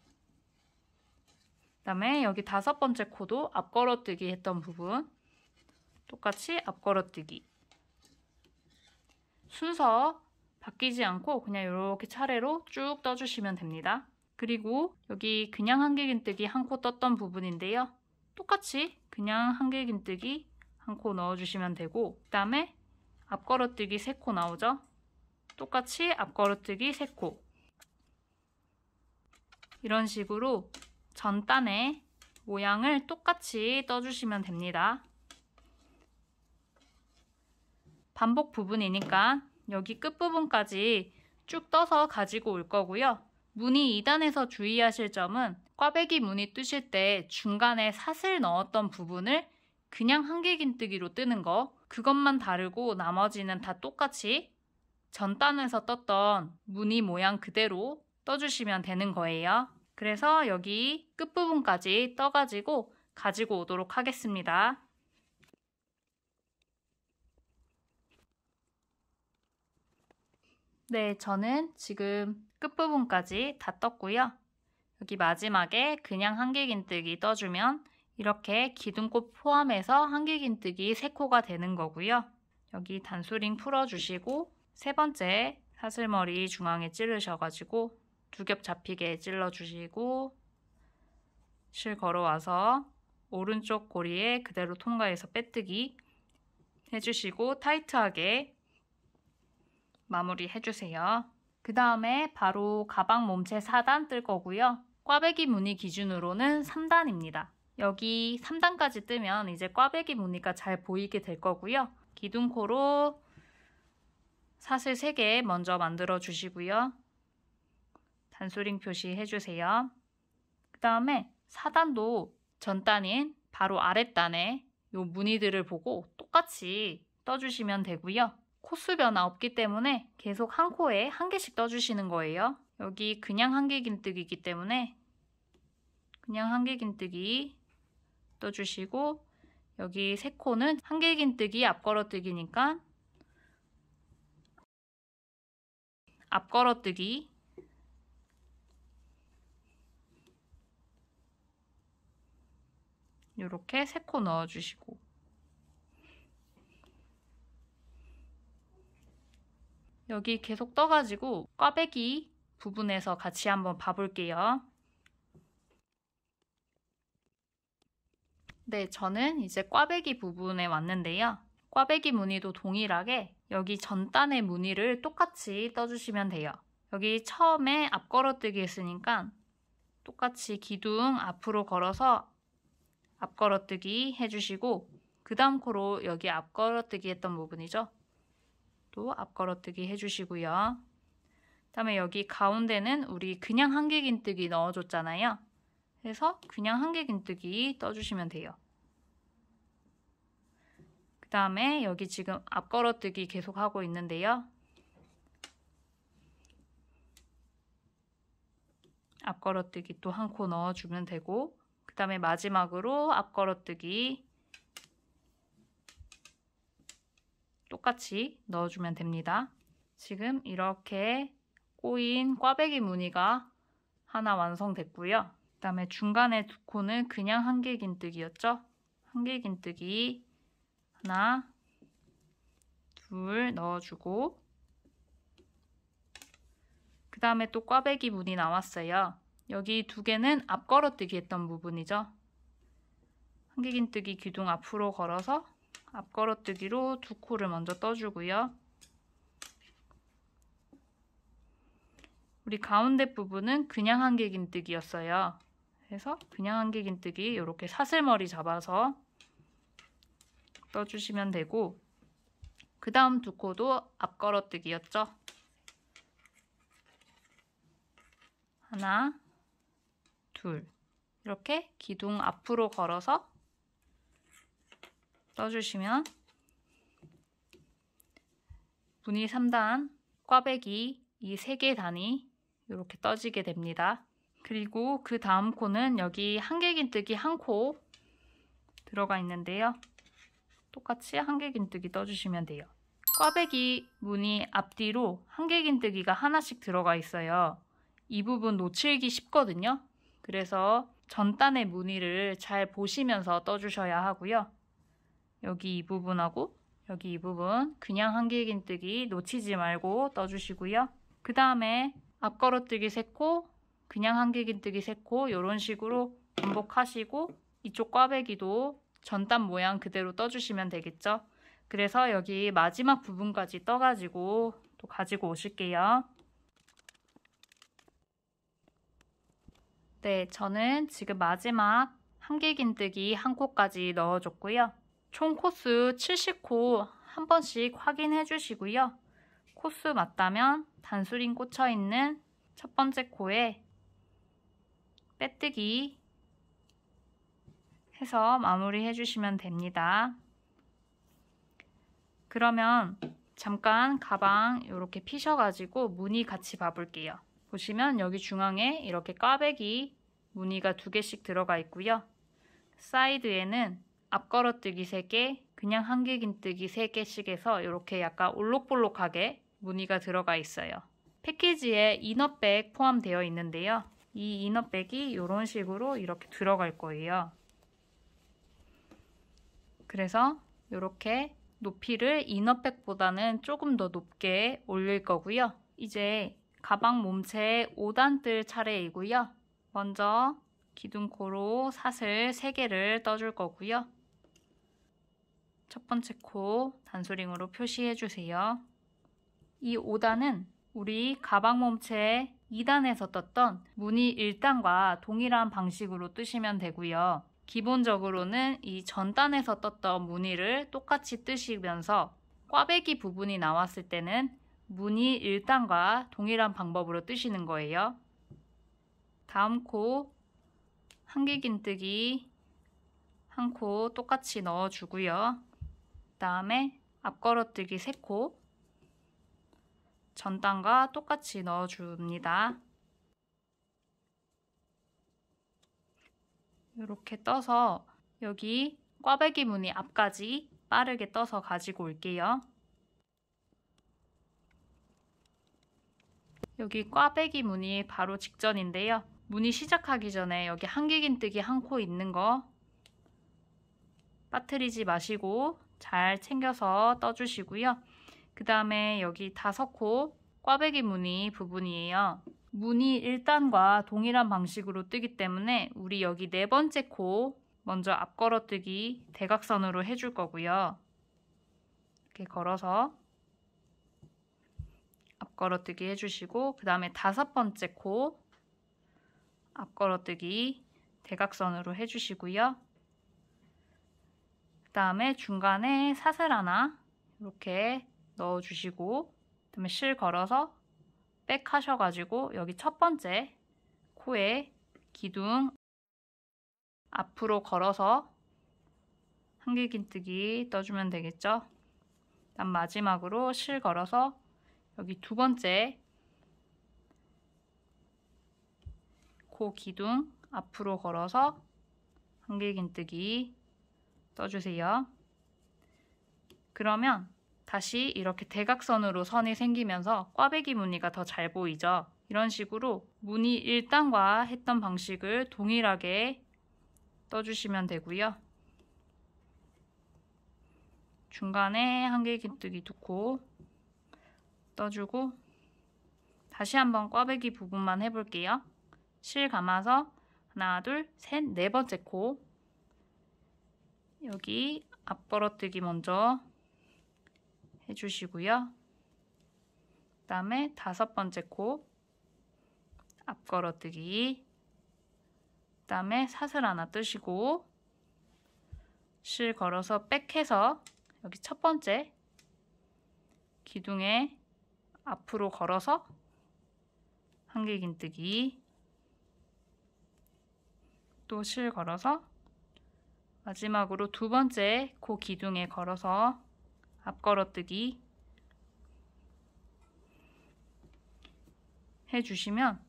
그 다음에 여기 5번째 코도 앞걸어뜨기 했던 부분 똑같이 앞걸어뜨기. 순서 바뀌지 않고 그냥 이렇게 차례로 쭉 떠주시면 됩니다. 그리고 여기 그냥 한길긴뜨기 한 코 떴던 부분인데요. 똑같이 그냥 한길긴뜨기 한 코 넣어주시면 되고 그 다음에 앞걸어뜨기 3코 나오죠? 똑같이 앞걸어뜨기 3코. 이런 식으로 전단의 모양을 똑같이 떠주시면 됩니다. 반복 부분이니까 여기 끝부분까지 쭉 떠서 가지고 올 거고요. 무늬 2단에서 주의하실 점은 꽈배기 무늬 뜨실 때 중간에 사슬 넣었던 부분을 그냥 한길긴뜨기로 뜨는 거 그것만 다르고 나머지는 다 똑같이 전단에서 떴던 무늬 모양 그대로 떠주시면 되는 거예요. 그래서 여기 끝부분까지 떠가지고 가지고 오도록 하겠습니다. 네, 저는 지금 끝부분까지 다 떴고요. 여기 마지막에 그냥 한길긴뜨기 떠주면 이렇게 기둥꽃 포함해서 한길긴뜨기 3코가 되는 거고요. 여기 단수링 풀어주시고 세 번째 사슬머리 중앙에 찌르셔가지고 2겹 잡히게 찔러주시고 실 걸어와서 오른쪽 고리에 그대로 통과해서 빼뜨기 해주시고 타이트하게 마무리 해주세요. 그 다음에 바로 가방 몸체 4단 뜰 거고요. 꽈배기 무늬 기준으로는 3단입니다. 여기 3단까지 뜨면 이제 꽈배기 무늬가 잘 보이게 될 거고요. 기둥코로 사슬 3개 먼저 만들어 주시고요. 단수링 표시해 주세요. 그 다음에 4단도 전단인 바로 아랫단에 요 무늬들을 보고 똑같이 떠주시면 되고요. 코스 변화 없기 때문에 계속 한 코에 한 개씩 떠주시는 거예요. 여기 그냥 한길긴뜨기이기 때문에 그냥 한길긴뜨기 떠주시고 여기 3코는 한길긴뜨기 앞걸어뜨기니까 앞걸어뜨기 이렇게 3코 넣어주시고 여기 계속 떠가지고 꽈배기 부분에서 같이 한번 봐볼게요. 네, 저는 이제 꽈배기 부분에 왔는데요. 꽈배기 무늬도 동일하게 여기 전단의 무늬를 똑같이 떠주시면 돼요. 여기 처음에 앞걸어뜨기 했으니까 똑같이 기둥 앞으로 걸어서 앞걸어뜨기 해주시고 그 다음 코로 여기 앞걸어뜨기 했던 부분이죠. 또 앞걸어뜨기 해주시고요. 그 다음에 여기 가운데는 우리 그냥 한길긴뜨기 넣어줬잖아요. 그래서 그냥 한길긴뜨기 떠주시면 돼요. 그 다음에 여기 지금 앞걸어뜨기 계속 하고 있는데요. 앞걸어뜨기 또 한 코 넣어주면 되고 그 다음에 마지막으로 앞걸어뜨기 똑같이 넣어주면 됩니다. 지금 이렇게 꼬인 꽈배기 무늬가 하나 완성됐고요. 그 다음에 중간에 2코는 그냥 한길긴뜨기였죠. 한길긴뜨기 하나, 둘 넣어주고 그 다음에 또 꽈배기 무늬 나왔어요. 여기 2개는 앞걸어뜨기 했던 부분이죠. 한길긴뜨기 기둥 앞으로 걸어서 앞걸어뜨기로 2코를 먼저 떠주고요. 우리 가운데 부분은 그냥 한길긴뜨기였어요. 그래서 그냥 한길긴뜨기 이렇게 사슬머리 잡아서 떠주시면 되고 그 다음 2코도 앞걸어뜨기였죠. 하나, 둘 이렇게 기둥 앞으로 걸어서 떠주시면 무늬 3단 꽈배기 이 3개 단이 이렇게 떠지게 됩니다. 그리고 그 다음 코는 여기 한길긴뜨기 1코 들어가 있는데요. 똑같이 한길긴뜨기 떠주시면 돼요. 꽈배기 무늬 앞뒤로 한길긴뜨기가 하나씩 들어가 있어요. 이 부분 놓치기 쉽거든요. 그래서 전단의 무늬를 잘 보시면서 떠주셔야 하고요. 여기 이 부분하고 여기 이 부분 그냥 한길긴뜨기 놓치지 말고 떠주시고요. 그 다음에 앞걸어뜨기 3코, 그냥 한길긴뜨기 3코 이런 식으로 반복하시고 이쪽 꽈배기도 전단 모양 그대로 떠주시면 되겠죠. 그래서 여기 마지막 부분까지 떠가지고 또 가지고 오실게요. 네, 저는 지금 마지막 한길긴뜨기 1코까지 넣어줬고요. 총 코스 70코 한 번씩 확인해 주시고요. 코스 맞다면 단수링 꽂혀 있는 첫 번째 코에 빼뜨기 해서 마무리 해주시면 됩니다. 그러면 잠깐 가방 이렇게 피셔가지고 무늬 같이 봐볼게요. 보시면 여기 중앙에 이렇게 꽈배기 무늬가 2개씩 들어가 있고요. 사이드에는 앞걸어뜨기 3개, 그냥 한길긴뜨기 3개씩 해서 이렇게 약간 올록볼록하게 무늬가 들어가 있어요. 패키지에 이너백 포함되어 있는데요. 이 이너백이 이런 식으로 이렇게 들어갈 거예요. 그래서 이렇게 높이를 이너백보다는 조금 더 높게 올릴 거고요. 이제 가방 몸체 5단 뜰 차례이고요. 먼저 기둥코로 사슬 3개를 떠줄 거고요. 첫 번째 코 단수링으로 표시해 주세요. 이 5단은 우리 가방 몸체 2단에서 떴던 무늬 1단과 동일한 방식으로 뜨시면 되고요. 기본적으로는 이 전단에서 떴던 무늬를 똑같이 뜨시면서 꽈배기 부분이 나왔을 때는 무늬 1단과 동일한 방법으로 뜨시는 거예요. 다음 코 한길긴뜨기 한 코 똑같이 넣어주고요. 그 다음에 앞걸어뜨기 3코 전단과 똑같이 넣어줍니다. 이렇게 떠서 여기 꽈배기 무늬 앞까지 빠르게 떠서 가지고 올게요. 여기 꽈배기 무늬 바로 직전인데요. 무늬 시작하기 전에 여기 한길긴뜨기 한 코 있는 거 빠뜨리지 마시고 잘 챙겨서 떠주시고요. 그 다음에 여기 5코 꽈배기 무늬 부분이에요. 무늬 1단과 동일한 방식으로 뜨기 때문에 우리 여기 4번째 코 먼저 앞걸어뜨기 대각선으로 해줄 거고요. 이렇게 걸어서 앞걸어뜨기 해주시고 그 다음에 5번째 코 앞걸어뜨기 대각선으로 해주시고요. 그 다음에 중간에 사슬 하나 이렇게 넣어주시고 그 다음에 실 걸어서 백 하셔가지고 여기 첫 번째 코에 기둥 앞으로 걸어서 한길긴뜨기 떠주면 되겠죠. 그다음 마지막으로 실 걸어서 여기 2번째 코 기둥 앞으로 걸어서 한길긴뜨기 떠주세요. 그러면 다시 이렇게 대각선으로 선이 생기면서 꽈배기 무늬가 더 잘 보이죠. 이런 식으로 무늬 1단과 했던 방식을 동일하게 떠주시면 되고요. 중간에 한길긴뜨기 2코 떠주고 다시 한번 꽈배기 부분만 해볼게요. 실 감아서 하나, 둘, 셋, 4번째 코 여기 앞걸어뜨기 먼저 해주시고요. 그 다음에 5번째 코 앞걸어뜨기 그 다음에 사슬 하나 뜨시고 실 걸어서 백해서 여기 첫 번째 기둥에 앞으로 걸어서 한길긴뜨기 또 실 걸어서 마지막으로 2번째 코 기둥에 걸어서 앞걸어뜨기 해주시면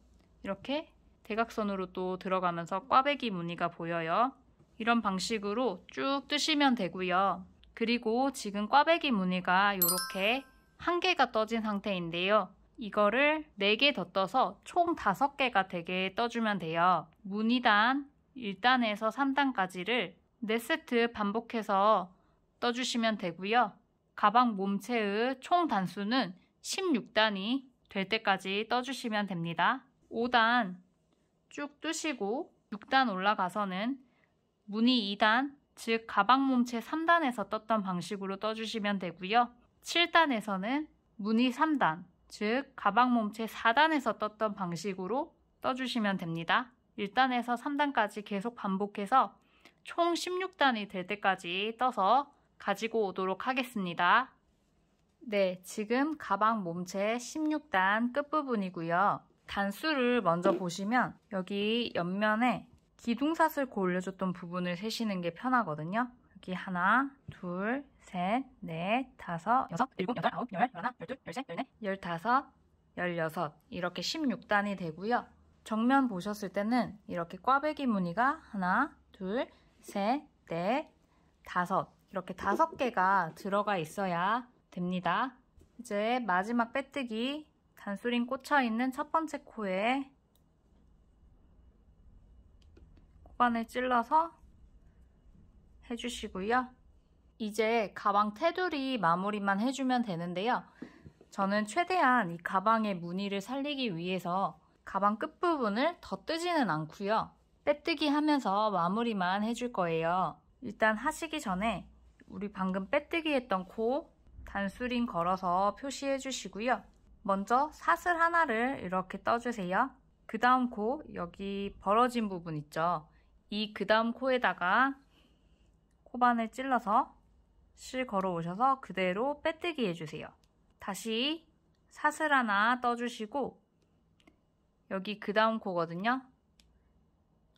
이렇게 대각선으로 또 들어가면서 꽈배기 무늬가 보여요. 이런 방식으로 쭉 뜨시면 되고요. 그리고 지금 꽈배기 무늬가 이렇게 1개가 떠진 상태인데요. 이거를 4개 더 떠서 총 5개가 되게 떠주면 돼요. 무늬단 1단에서 3단까지를 4세트 반복해서 떠주시면 되고요. 가방 몸체의 총 단수는 16단이 될 때까지 떠주시면 됩니다. 5단 쭉 뜨시고 6단 올라가서는 무늬 2단, 즉 가방 몸체 3단에서 떴던 방식으로 떠주시면 되고요. 7단에서는 무늬 3단, 즉 가방 몸체 4단에서 떴던 방식으로 떠주시면 됩니다. 1단에서 3단까지 계속 반복해서 총 16단이 될 때까지 떠서 가지고 오도록 하겠습니다. 네, 지금 가방 몸체 16단 끝부분이고요. 단수를 먼저 보시면 여기 옆면에 기둥사슬 올려줬던 부분을 세시는 게 편하거든요. 여기 하나, 둘, 셋, 넷, 다섯, 여섯, 일곱, 여덟, 아홉, 열, 열하나, 열둘, 열셋, 열넷, 열다섯, 열여섯 이렇게 16단이 되고요. 정면 보셨을 때는 이렇게 꽈배기 무늬가 하나, 둘, 셋, 넷, 다섯 이렇게 5개가 들어가 있어야 됩니다. 이제 마지막 빼뜨기 단수링 꽂혀있는 첫 번째 코에 코반을 찔러서 해주시고요. 이제 가방 테두리 마무리만 해주면 되는데요. 저는 최대한 이 가방의 무늬를 살리기 위해서 가방 끝부분을 더 뜨지는 않고요. 빼뜨기 하면서 마무리만 해줄 거예요. 일단 하시기 전에 우리 방금 빼뜨기 했던 코 단수링 걸어서 표시해 주시고요. 먼저 사슬 하나를 이렇게 떠주세요. 그 다음 코, 여기 벌어진 부분 있죠? 이 그 다음 코에다가 코반을 찔러서 실 걸어 오셔서 그대로 빼뜨기 해주세요. 다시 사슬 하나 떠주시고 여기 그 다음 코거든요.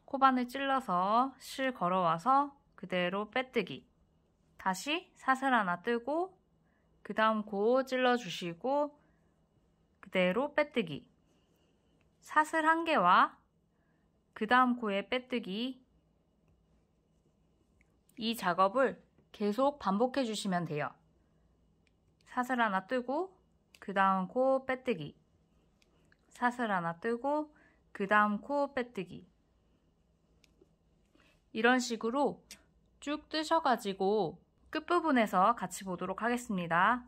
코반을 찔러서 실 걸어와서 그대로 빼뜨기. 다시 사슬 하나 뜨고 그 다음 코 찔러주시고 그대로 빼뜨기. 사슬 한 개와 그 다음 코에 빼뜨기. 이 작업을 계속 반복해 주시면 돼요. 사슬 하나 뜨고 그 다음 코 빼뜨기. 사슬 하나 뜨고 그 다음 코 빼뜨기. 이런 식으로 쭉 뜨셔가지고 끝부분에서 같이 보도록 하겠습니다.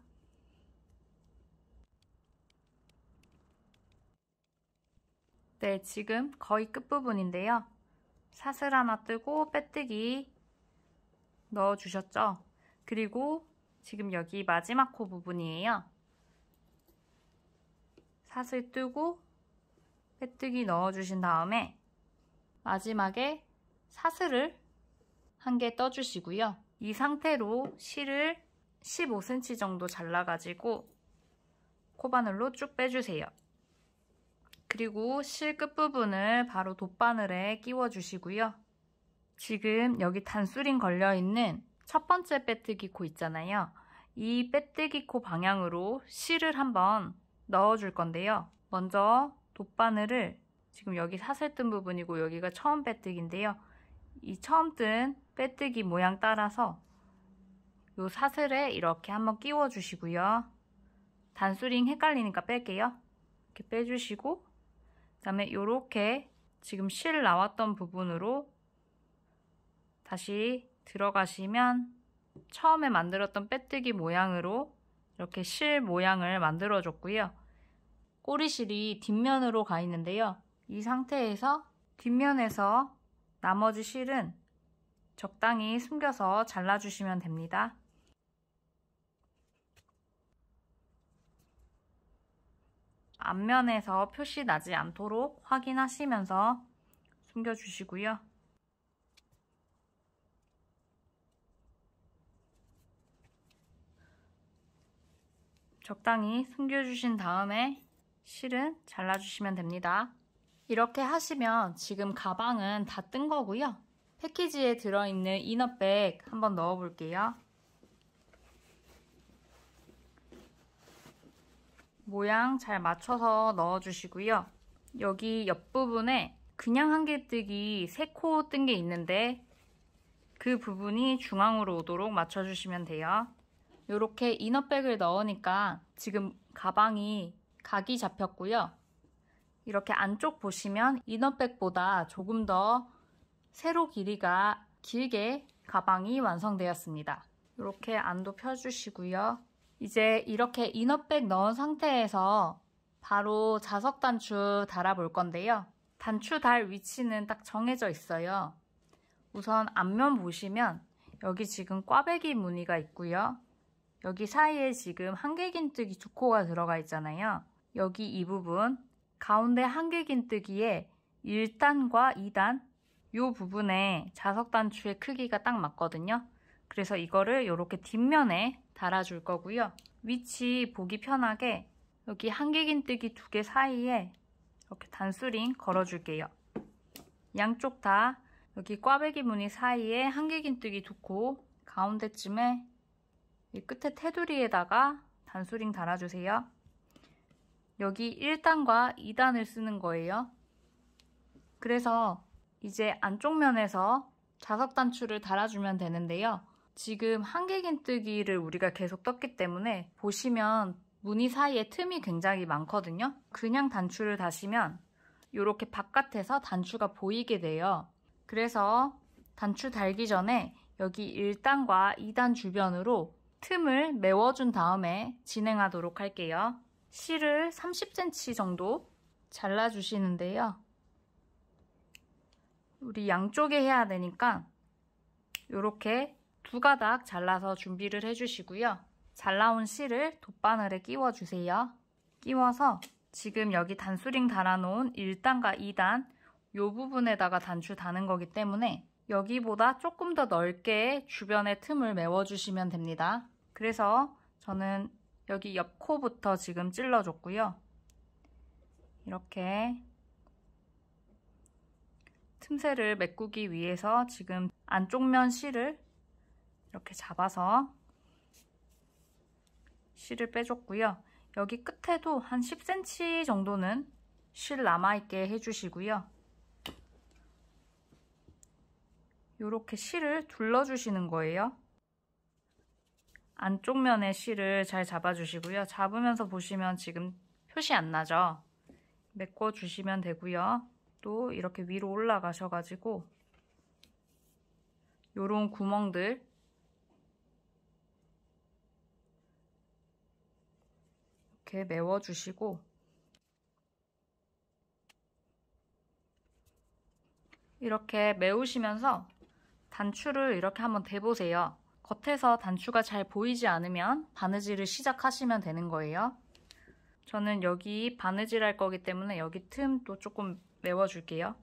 네, 지금 거의 끝부분인데요. 사슬 하나 뜨고 빼뜨기 넣어주셨죠? 그리고 지금 여기 마지막 코 부분이에요. 사슬 뜨고 빼뜨기 넣어주신 다음에 마지막에 사슬을 한 개 떠주시고요. 이 상태로 실을 15cm 정도 잘라가지고 코바늘로 쭉 빼주세요. 그리고 실 끝부분을 바로 돗바늘에 끼워주시고요. 지금 여기 단수링 걸려있는 첫 번째 빼뜨기 코 있잖아요. 이 빼뜨기 코 방향으로 실을 한번 넣어줄 건데요. 먼저 돗바늘을 지금 여기 사슬 뜬 부분이고 여기가 처음 빼뜨기인데요. 이 처음 뜬 빼뜨기 모양 따라서 이 사슬에 이렇게 한번 끼워 주시고요. 단수링 헷갈리니까 뺄게요. 이렇게 빼주시고 그 다음에 이렇게 지금 실 나왔던 부분으로 다시 들어가시면 처음에 만들었던 빼뜨기 모양으로 이렇게 실 모양을 만들어 줬고요. 꼬리실이 뒷면으로 가 있는데요. 이 상태에서 뒷면에서 나머지 실은 적당히 숨겨서 잘라주시면 됩니다. 앞면에서 표시 나지 않도록 확인하시면서 숨겨주시고요. 적당히 숨겨주신 다음에 실은 잘라주시면 됩니다. 이렇게 하시면 지금 가방은 다 뜬 거고요. 패키지에 들어있는 이너백 한번 넣어볼게요. 모양 잘 맞춰서 넣어주시고요. 여기 옆부분에 그냥 한길뜨기 3코 뜬 게 있는데 그 부분이 중앙으로 오도록 맞춰주시면 돼요. 이렇게 이너백을 넣으니까 지금 가방이 각이 잡혔고요. 이렇게 안쪽 보시면 이너백보다 조금 더 세로 길이가 길게 가방이 완성되었습니다. 이렇게 안도 펴주시고요. 이제 이렇게 이너백 넣은 상태에서 바로 자석 단추 달아볼 건데요. 단추 달 위치는 딱 정해져 있어요. 우선 앞면 보시면 여기 지금 꽈배기 무늬가 있고요. 여기 사이에 지금 한길긴뜨기 2코가 들어가 있잖아요. 여기 이 부분 가운데 한길긴뜨기에 1단과 2단 이 부분에 자석 단추의 크기가 딱 맞거든요. 그래서 이거를 이렇게 뒷면에 달아줄 거고요. 위치 보기 편하게 여기 한길긴뜨기 2개 사이에 이렇게 단수링 걸어줄게요. 양쪽 다 여기 꽈배기 무늬 사이에 한길긴뜨기 2코 가운데쯤에 이 끝에 테두리에다가 단수링 달아주세요. 여기 1단과 2단을 쓰는 거예요. 그래서 이제 안쪽 면에서 자석 단추를 달아주면 되는데요. 지금 한길긴뜨기를 우리가 계속 떴기 때문에 보시면 무늬 사이에 틈이 굉장히 많거든요. 그냥 단추를 다시면 이렇게 바깥에서 단추가 보이게 돼요. 그래서 단추 달기 전에 여기 1단과 2단 주변으로 틈을 메워준 다음에 진행하도록 할게요. 실을 30cm 정도 잘라주시는데요. 우리 양쪽에 해야 되니까 이렇게 두 가닥 잘라서 준비를 해주시고요. 잘라온 실을 돗바늘에 끼워주세요. 끼워서 지금 여기 단수링 달아놓은 1단과 2단 이 부분에다가 단추 다는 거기 때문에 여기보다 조금 더 넓게 주변에 틈을 메워주시면 됩니다. 그래서 저는 여기 옆 코부터 지금 찔러줬고요. 이렇게 틈새를 메꾸기 위해서 지금 안쪽 면 실을 이렇게 잡아서 실을 빼줬고요. 여기 끝에도 한 10cm 정도는 실 남아있게 해주시고요. 이렇게 실을 둘러주시는 거예요. 안쪽 면에 실을 잘 잡아주시고요. 잡으면서 보시면 지금 표시 안 나죠? 메꿔주시면 되고요. 또 이렇게 위로 올라가셔가지고 요런 구멍들 이렇게 메워주시고 이렇게 메우시면서 단추를 이렇게 한번 대보세요. 겉에서 단추가 잘 보이지 않으면 바느질을 시작하시면 되는 거예요. 저는 여기 바느질 할 거기 때문에 여기 틈도 조금 메워줄게요.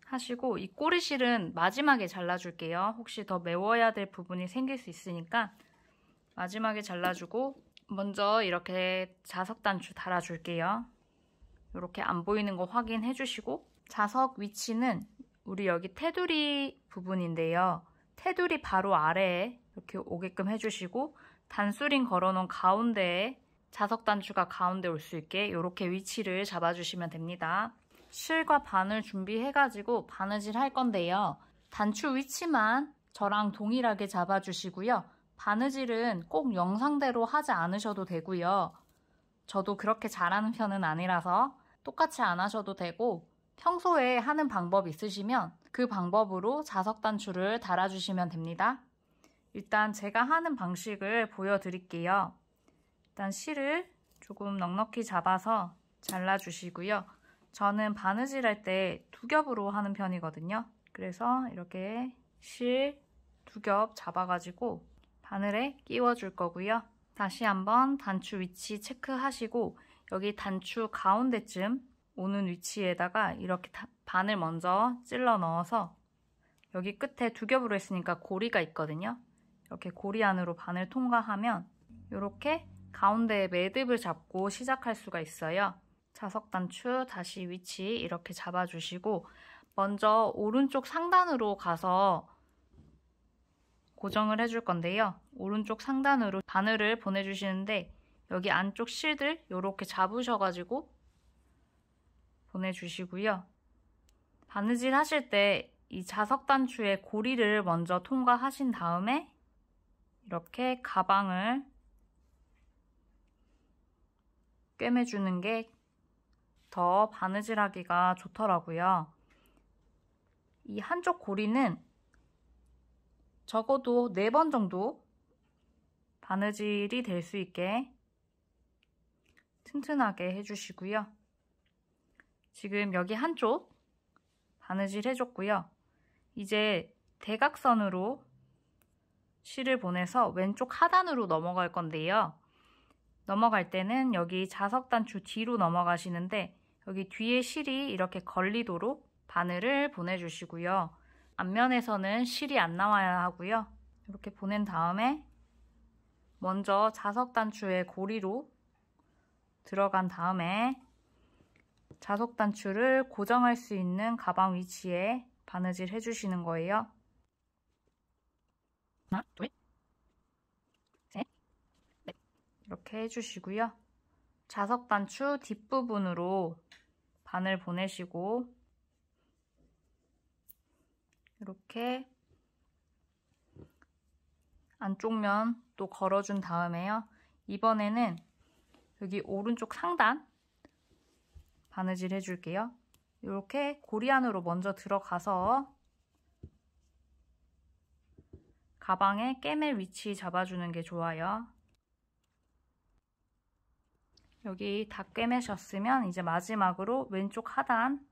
하시고 이 꼬리실은 마지막에 잘라줄게요. 혹시 더 메워야 될 부분이 생길 수 있으니까 마지막에 잘라주고 먼저 이렇게 자석 단추 달아줄게요. 이렇게 안 보이는 거 확인해 주시고 자석 위치는 우리 여기 테두리 부분인데요. 테두리 바로 아래에 이렇게 오게끔 해주시고 단수링 걸어놓은 가운데에 자석 단추가 가운데 올 수 있게 이렇게 위치를 잡아주시면 됩니다. 실과 바늘 준비해가지고 바느질 할 건데요. 단추 위치만 저랑 동일하게 잡아주시고요. 바느질은 꼭 영상대로 하지 않으셔도 되고요. 저도 그렇게 잘하는 편은 아니라서 똑같이 안 하셔도 되고 평소에 하는 방법 있으시면 그 방법으로 자석 단추를 달아주시면 됩니다. 일단 제가 하는 방식을 보여드릴게요. 일단 실을 조금 넉넉히 잡아서 잘라주시고요. 저는 바느질 할 때 두 겹으로 하는 편이거든요. 그래서 이렇게 실 두 겹 잡아가지고 바늘에 끼워줄 거고요. 다시 한번 단추 위치 체크하시고 여기 단추 가운데쯤 오는 위치에다가 이렇게 바늘 먼저 찔러 넣어서 여기 끝에 두 겹으로 했으니까 고리가 있거든요. 이렇게 고리 안으로 바늘 통과하면 이렇게 가운데에 매듭을 잡고 시작할 수가 있어요. 자석 단추 다시 위치 이렇게 잡아주시고 먼저 오른쪽 상단으로 가서 고정을 해줄 건데요. 오른쪽 상단으로 바늘을 보내주시는데 여기 안쪽 실들 이렇게 잡으셔가지고 보내주시고요. 바느질 하실 때 이 자석 단추의 고리를 먼저 통과하신 다음에 이렇게 가방을 꿰매주는 게 더 바느질하기가 좋더라고요. 이 한쪽 고리는 적어도 4번 정도 바느질이 될 수 있게 튼튼하게 해주시고요. 지금 여기 한쪽 바느질 해줬고요. 이제 대각선으로 실을 보내서 왼쪽 하단으로 넘어갈 건데요. 넘어갈 때는 여기 자석 단추 뒤로 넘어가시는데 여기 뒤에 실이 이렇게 걸리도록 바늘을 보내주시고요. 앞면에서는 실이 안 나와야 하고요. 이렇게 보낸 다음에 먼저 자석 단추의 고리로 들어간 다음에 자석 단추를 고정할 수 있는 가방 위치에 바느질 해주시는 거예요. 하나, 둘, 셋, 넷. 이렇게 해주시고요. 자석 단추 뒷부분으로 바늘 보내시고 이렇게 안쪽 면 또 걸어준 다음에요. 이번에는 여기 오른쪽 상단 바느질 해줄게요. 이렇게 고리 안으로 먼저 들어가서 가방에 꿰맬 위치 잡아주는 게 좋아요. 여기 다 꿰매셨으면 이제 마지막으로 왼쪽 하단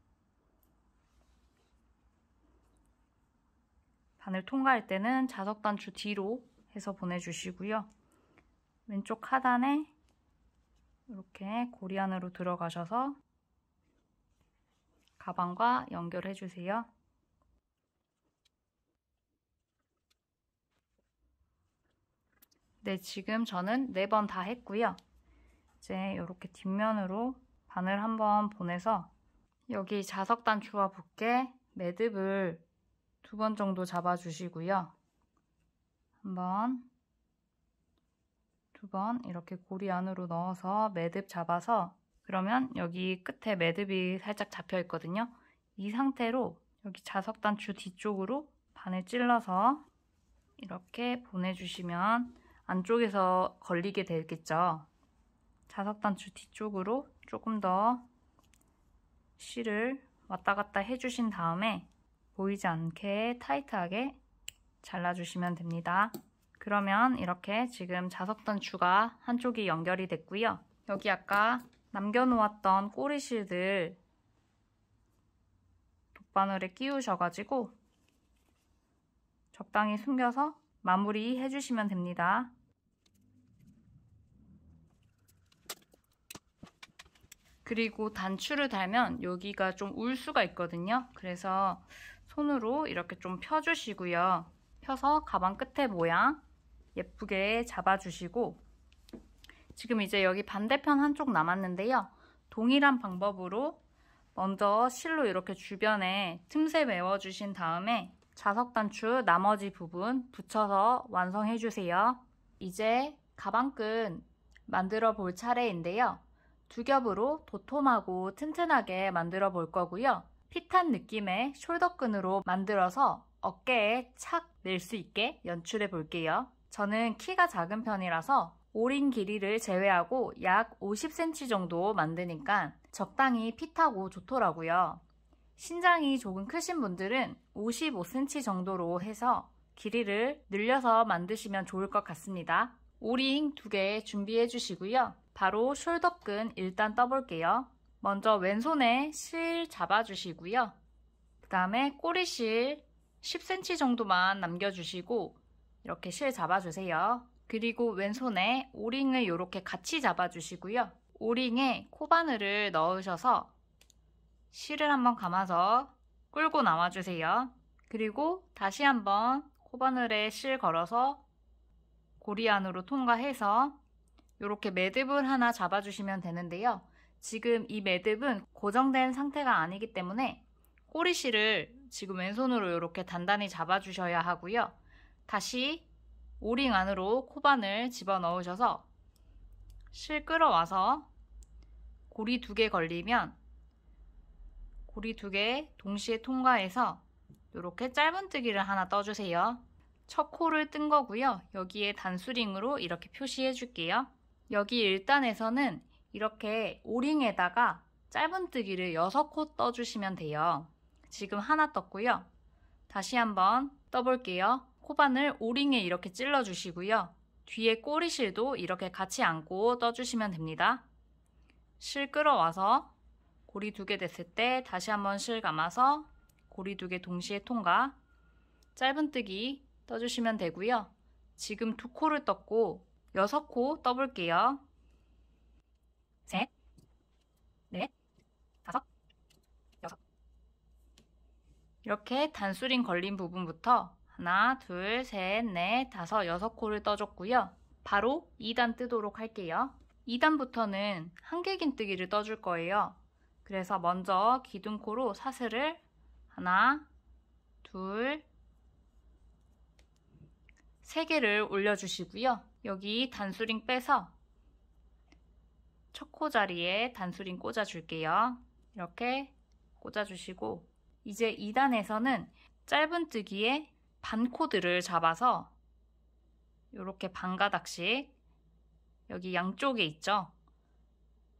바늘 통과할 때는 자석단추 뒤로 해서 보내주시고요. 왼쪽 하단에 이렇게 고리 안으로 들어가셔서 가방과 연결해 주세요. 네, 지금 저는 4번 다 했고요. 이제 이렇게 뒷면으로 바늘 한번 보내서 여기 자석단추와 붙게 매듭을 2번 정도 잡아주시고요. 1번, 2번 이렇게 고리 안으로 넣어서 매듭 잡아서 그러면 여기 끝에 매듭이 살짝 잡혀 있거든요. 이 상태로 여기 자석단추 뒤쪽으로 바늘 찔러서 이렇게 보내주시면 안쪽에서 걸리게 되겠죠. 자석단추 뒤쪽으로 조금 더 실을 왔다 갔다 해주신 다음에 보이지 않게 타이트하게 잘라주시면 됩니다. 그러면 이렇게 지금 자석단추가 한쪽이 연결이 됐고요. 여기 아까 남겨놓았던 꼬리실들 돗바늘에 끼우셔가지고 적당히 숨겨서 마무리 해주시면 됩니다. 그리고 단추를 달면 여기가 좀 울 수가 있거든요. 그래서 손으로 이렇게 좀 펴주시고요. 펴서 가방 끝에 모양 예쁘게 잡아주시고 지금 이제 여기 반대편 한쪽 남았는데요. 동일한 방법으로 먼저 실로 이렇게 주변에 틈새 메워주신 다음에 자석단추 나머지 부분 붙여서 완성해주세요. 이제 가방끈 만들어 볼 차례인데요. 2겹으로 도톰하고 튼튼하게 만들어 볼 거고요. 핏한 느낌의 숄더끈으로 만들어서 어깨에 착 낼 수 있게 연출해 볼게요. 저는 키가 작은 편이라서 오링 길이를 제외하고 약 50cm 정도 만드니까 적당히 핏하고 좋더라고요. 신장이 조금 크신 분들은 55cm 정도로 해서 길이를 늘려서 만드시면 좋을 것 같습니다. 오링 2개 준비해 주시고요. 바로 숄더끈 일단 떠볼게요. 먼저 왼손에 실 잡아주시고요. 그 다음에 꼬리실 10cm 정도만 남겨주시고 이렇게 실 잡아주세요. 그리고 왼손에 오링을 이렇게 같이 잡아주시고요. 오링에 코바늘을 넣으셔서 실을 한번 감아서 끌고 나와주세요. 그리고 다시 한번 코바늘에 실 걸어서 고리 안으로 통과해서 이렇게 매듭을 하나 잡아주시면 되는데요. 지금 이 매듭은 고정된 상태가 아니기 때문에 꼬리실을 지금 왼손으로 이렇게 단단히 잡아주셔야 하고요. 다시 오링 안으로 코바늘 집어넣으셔서 실 끌어와서 고리 2개 걸리면 고리 2개 동시에 통과해서 이렇게 짧은뜨기를 하나 떠주세요. 첫 코를 뜬 거고요. 여기에 단수링으로 이렇게 표시해 줄게요. 여기 1단에서는 이렇게 오링에다가 짧은뜨기를 6코 떠주시면 돼요. 지금 하나 떴고요. 다시 한번 떠볼게요. 코바늘 오링에 이렇게 찔러주시고요. 뒤에 꼬리실도 이렇게 같이 안고 떠주시면 됩니다. 실 끌어와서 고리 2개 됐을 때 다시 한번 실 감아서 고리 2개 동시에 통과, 짧은뜨기 떠주시면 되고요. 지금 2코를 떴고 6코 떠볼게요. 셋, 넷, 다섯, 여섯. 이렇게 단수링 걸린 부분부터 하나, 둘, 셋, 넷, 다섯, 6코를 떠줬고요. 바로 2단 뜨도록 할게요. 2단부터는 한길긴뜨기를 떠줄 거예요. 그래서 먼저 기둥코로 사슬을 하나, 둘, 3개를 올려주시고요. 여기 단수링 빼서 첫 코 자리에 단수링 꽂아줄게요. 이렇게 꽂아주시고 이제 2단에서는 짧은뜨기에 반코들을 잡아서 이렇게 반가닥씩 여기 양쪽에 있죠?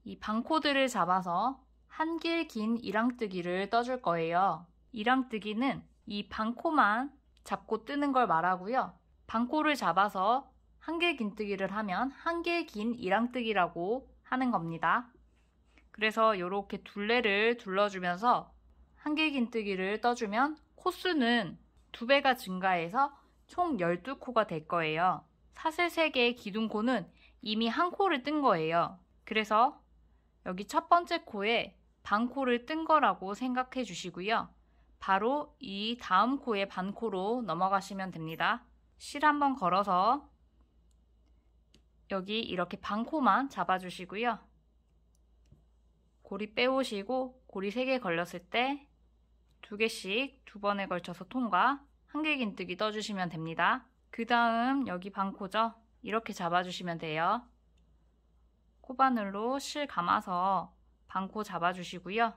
이 반코들을 잡아서 한 길 긴 이랑뜨기를 떠줄 거예요. 이랑뜨기는 이 반코만 잡고 뜨는 걸 말하고요. 반코를 잡아서 한 길 긴뜨기를 하면 한 길 긴 이랑뜨기라고 하는 겁니다. 그래서 이렇게 둘레를 둘러주면서 한 길 긴뜨기를 떠주면 코수는 2배가 증가해서 총 12코가 될 거예요. 사슬 3개의 기둥코는 이미 한 코를 뜬 거예요. 그래서 여기 첫 번째 코에 반코를 뜬 거라고 생각해 주시고요. 바로 이 다음 코의 반코로 넘어가시면 됩니다. 실 한번 걸어서 여기 이렇게 반코만 잡아주시고요. 고리 빼오시고 고리 3개 걸렸을 때 2개씩 2번에 걸쳐서 통과, 한 길 긴뜨기 떠주시면 됩니다. 그 다음 여기 반코죠? 이렇게 잡아주시면 돼요. 코바늘로 실 감아서 반코 잡아주시고요.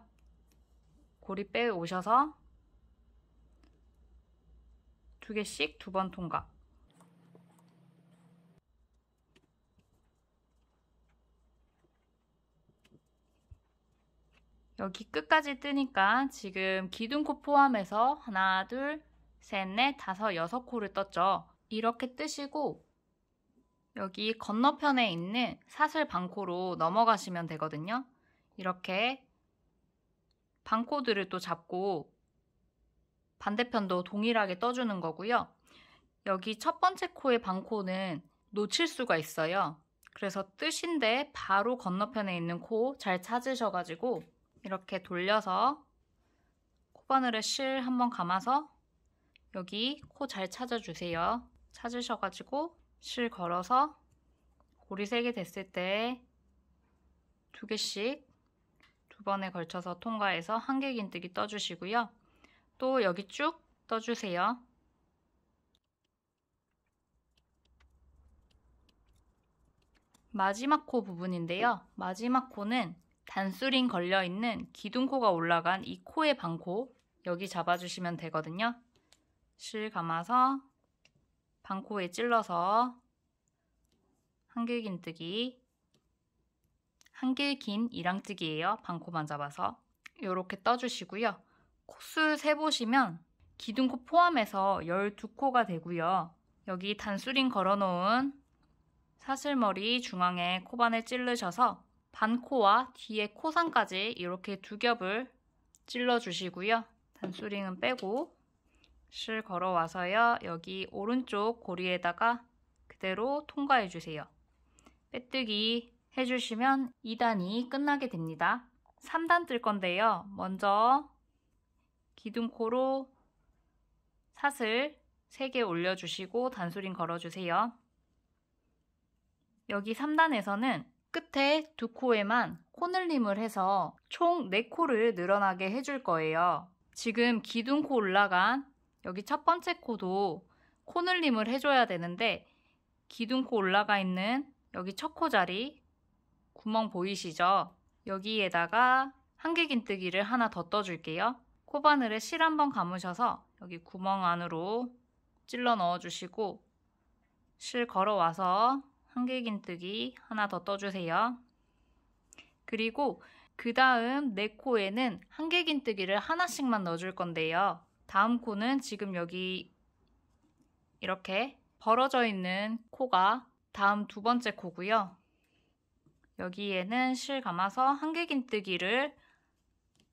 고리 빼오셔서 2개씩 2번 통과. 여기 끝까지 뜨니까 지금 기둥코 포함해서 하나, 둘, 셋, 넷, 다섯, 6코를 떴죠. 이렇게 뜨시고 여기 건너편에 있는 사슬 반코로 넘어가시면 되거든요. 이렇게 반코들을 또 잡고 반대편도 동일하게 떠주는 거고요. 여기 첫 번째 코의 반코는 놓칠 수가 있어요. 그래서 뜨신데 바로 건너편에 있는 코 잘 찾으셔가지고 이렇게 돌려서 코바늘에 실 한번 감아서 여기 코 잘 찾아주세요. 찾으셔가지고 실 걸어서 고리 3개 됐을 때 2개씩 2번에 걸쳐서 통과해서 한 길 긴뜨기 떠주시고요. 또 여기 쭉 떠주세요. 마지막 코 부분인데요. 마지막 코는 단수링 걸려있는 기둥코가 올라간 이 코의 반코 여기 잡아주시면 되거든요. 실 감아서 반코에 찔러서 한 길 긴뜨기, 한 길 긴 이랑뜨기예요. 반코만 잡아서 이렇게 떠주시고요. 코수 세보시면 기둥코 포함해서 12코가 되고요. 여기 단수링 걸어놓은 사슬머리 중앙에 코바늘 찌르셔서 반코와 뒤에 코상까지 이렇게 2겹을 찔러주시고요. 단수링은 빼고 실 걸어와서요. 여기 오른쪽 고리에다가 그대로 통과해주세요. 빼뜨기 해주시면 2단이 끝나게 됩니다. 3단 뜰 건데요. 먼저 기둥코로 사슬 3개 올려주시고 단수링 걸어주세요. 여기 3단에서는 끝에 2코에만 코늘림을 해서 총 4코를 늘어나게 해줄 거예요. 지금 기둥코 올라간 여기 첫 번째 코도 코늘림을 해줘야 되는데 기둥코 올라가 있는 여기 첫 코 자리 구멍 보이시죠? 여기에다가 한 길 긴뜨기를 하나 더 떠줄게요. 코바늘에 실 한번 감으셔서 여기 구멍 안으로 찔러 넣어주시고 실 걸어와서 한 길 긴뜨기 하나 더 떠주세요. 그리고 그 다음 4코에는 한 길 긴뜨기를 하나씩만 넣어줄 건데요. 다음 코는 지금 여기 이렇게 벌어져 있는 코가 다음 2번째 코고요. 여기에는 실 감아서 한 길 긴뜨기를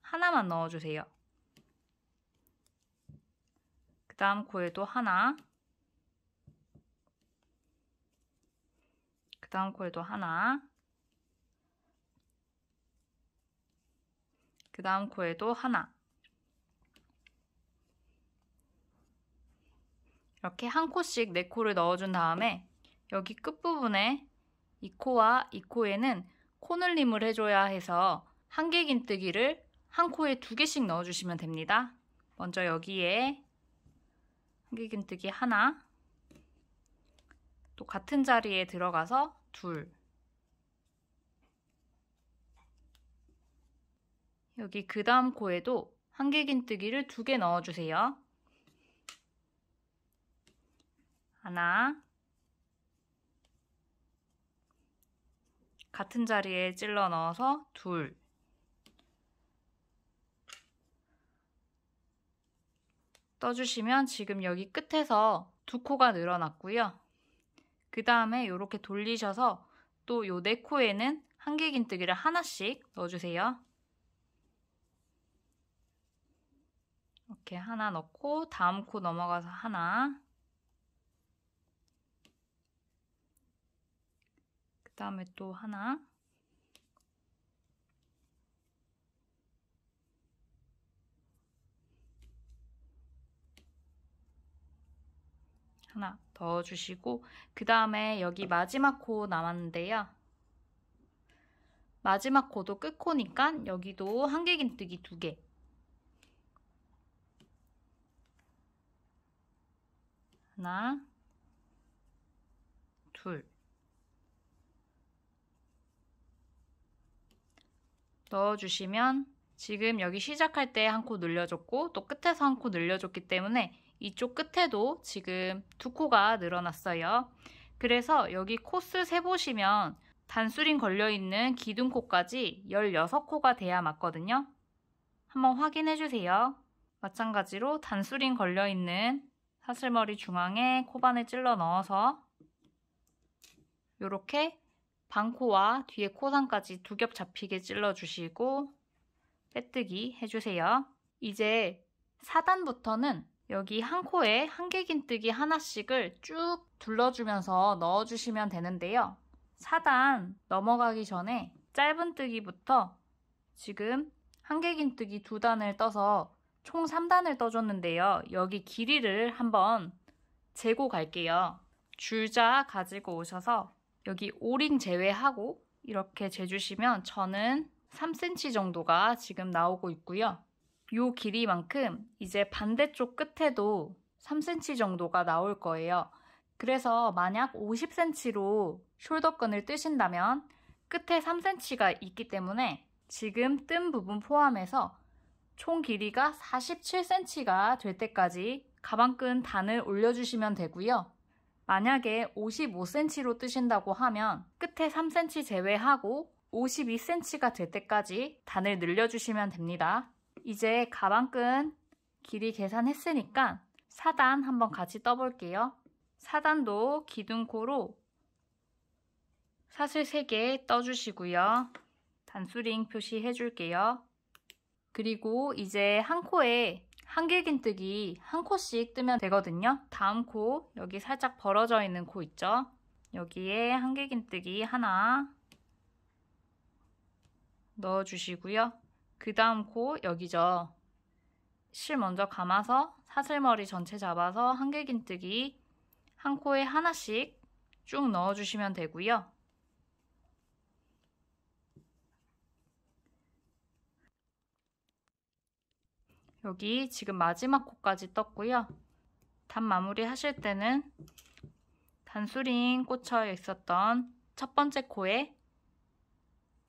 하나만 넣어주세요. 그 다음 코에도 하나, 그 다음 코에도 하나, 그 다음 코에도 하나. 이렇게 한 코씩 4코를 넣어준 다음에 여기 끝부분에 이 코와 이 코에는 코늘림을 해줘야 해서 한 길 긴뜨기를 한 코에 2개씩 넣어주시면 됩니다. 먼저 여기에 한 길 긴뜨기 하나, 또 같은 자리에 들어가서 둘, 여기 그 다음 코에도 한 길 긴뜨기를 2개 넣어주세요. 하나, 같은 자리에 찔러 넣어서 둘, 떠주시면 지금 여기 끝에서 두 코가 늘어났고요. 그 다음에 이렇게 돌리셔서 또 요 네 코에는 한길긴뜨기를 하나씩 넣어주세요. 이렇게 하나 넣고 다음 코 넘어가서 하나, 그 다음에 또 하나, 하나 넣어주시고 그 다음에 여기 마지막 코 남았는데요. 마지막 코도 끝코니까 여기도 한길긴뜨기 2개, 하나, 둘 넣어주시면 지금 여기 시작할 때 한 코 늘려줬고 또 끝에서 한 코 늘려줬기 때문에 이쪽 끝에도 지금 두 코가 늘어났어요. 그래서 여기 코스 세보시면 단수링 걸려있는 기둥코까지 16코가 돼야 맞거든요. 한번 확인해주세요. 마찬가지로 단수링 걸려있는 사슬머리 중앙에 코바늘 찔러 넣어서 이렇게 반코와 뒤에 코상까지 두 겹 잡히게 찔러주시고 빼뜨기 해주세요. 이제 4단부터는 여기 한 코에 한길긴뜨기 하나씩을 쭉 둘러주면서 넣어주시면 되는데요. 4단 넘어가기 전에 짧은뜨기부터 지금 한길긴뜨기 2단을 떠서 총 3단을 떠줬는데요. 여기 길이를 한번 재고 갈게요. 줄자 가지고 오셔서 여기 오링 제외하고 이렇게 재주시면 저는 3cm 정도가 지금 나오고 있고요. 이 길이만큼 이제 반대쪽 끝에도 3cm 정도가 나올 거예요. 그래서 만약 50cm로 숄더끈을 뜨신다면 끝에 3cm가 있기 때문에 지금 뜬 부분 포함해서 총 길이가 47cm가 될 때까지 가방끈 단을 올려주시면 되고요. 만약에 55cm로 뜨신다고 하면 끝에 3cm 제외하고 52cm가 될 때까지 단을 늘려주시면 됩니다. 이제 가방끈 길이 계산했으니까 4단 한번 같이 떠볼게요. 4단도 기둥코로 사슬 3개 떠주시고요. 단수링 표시해줄게요. 그리고 이제 한 코에 한길긴뜨기 한 코씩 뜨면 되거든요. 다음 코, 여기 살짝 벌어져 있는 코 있죠? 여기에 한길긴뜨기 하나 넣어주시고요. 그 다음 코 여기죠. 실 먼저 감아서 사슬머리 전체 잡아서 한길긴뜨기 한 코에 하나씩 쭉 넣어주시면 되고요. 여기 지금 마지막 코까지 떴고요. 단 마무리 하실 때는 단수링 꽂혀 있었던 첫 번째 코에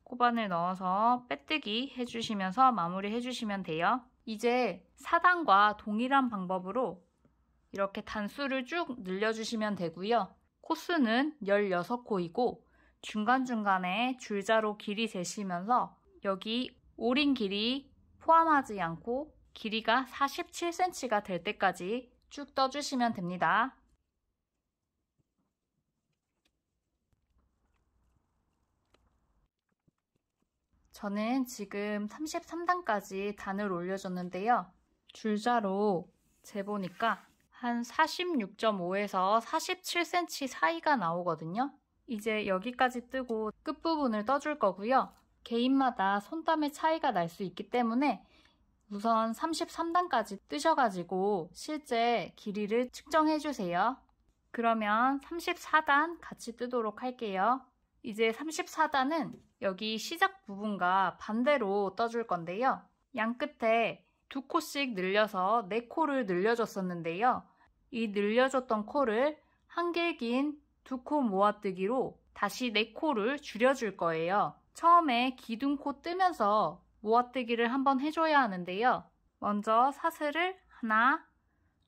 코바늘 넣어서 빼뜨기 해주시면서 마무리 해주시면 돼요. 이제 4단과 동일한 방법으로 이렇게 단수를 쭉 늘려주시면 되고요. 코수는 16코이고 중간중간에 줄자로 길이 재시면서 여기 오링 길이 포함하지 않고 길이가 47cm가 될 때까지 쭉 떠주시면 됩니다. 저는 지금 33단까지 단을 올려줬는데요. 줄자로 재보니까 한 46.5에서 47cm 사이가 나오거든요. 이제 여기까지 뜨고 끝부분을 떠줄 거고요. 개인마다 손땀의 차이가 날 수 있기 때문에 우선 33단까지 뜨셔가지고 실제 길이를 측정해주세요. 그러면 34단 같이 뜨도록 할게요. 이제 34단은 여기 시작 부분과 반대로 떠줄 건데요. 양 끝에 2코씩 늘려서 4코를 늘려줬었는데요. 이 늘려줬던 코를 한길긴 2코 모아뜨기로 다시 4코를 줄여줄 거예요. 처음에 기둥코 뜨면서 모아뜨기를 한번 해줘야 하는데요. 먼저 사슬을 하나,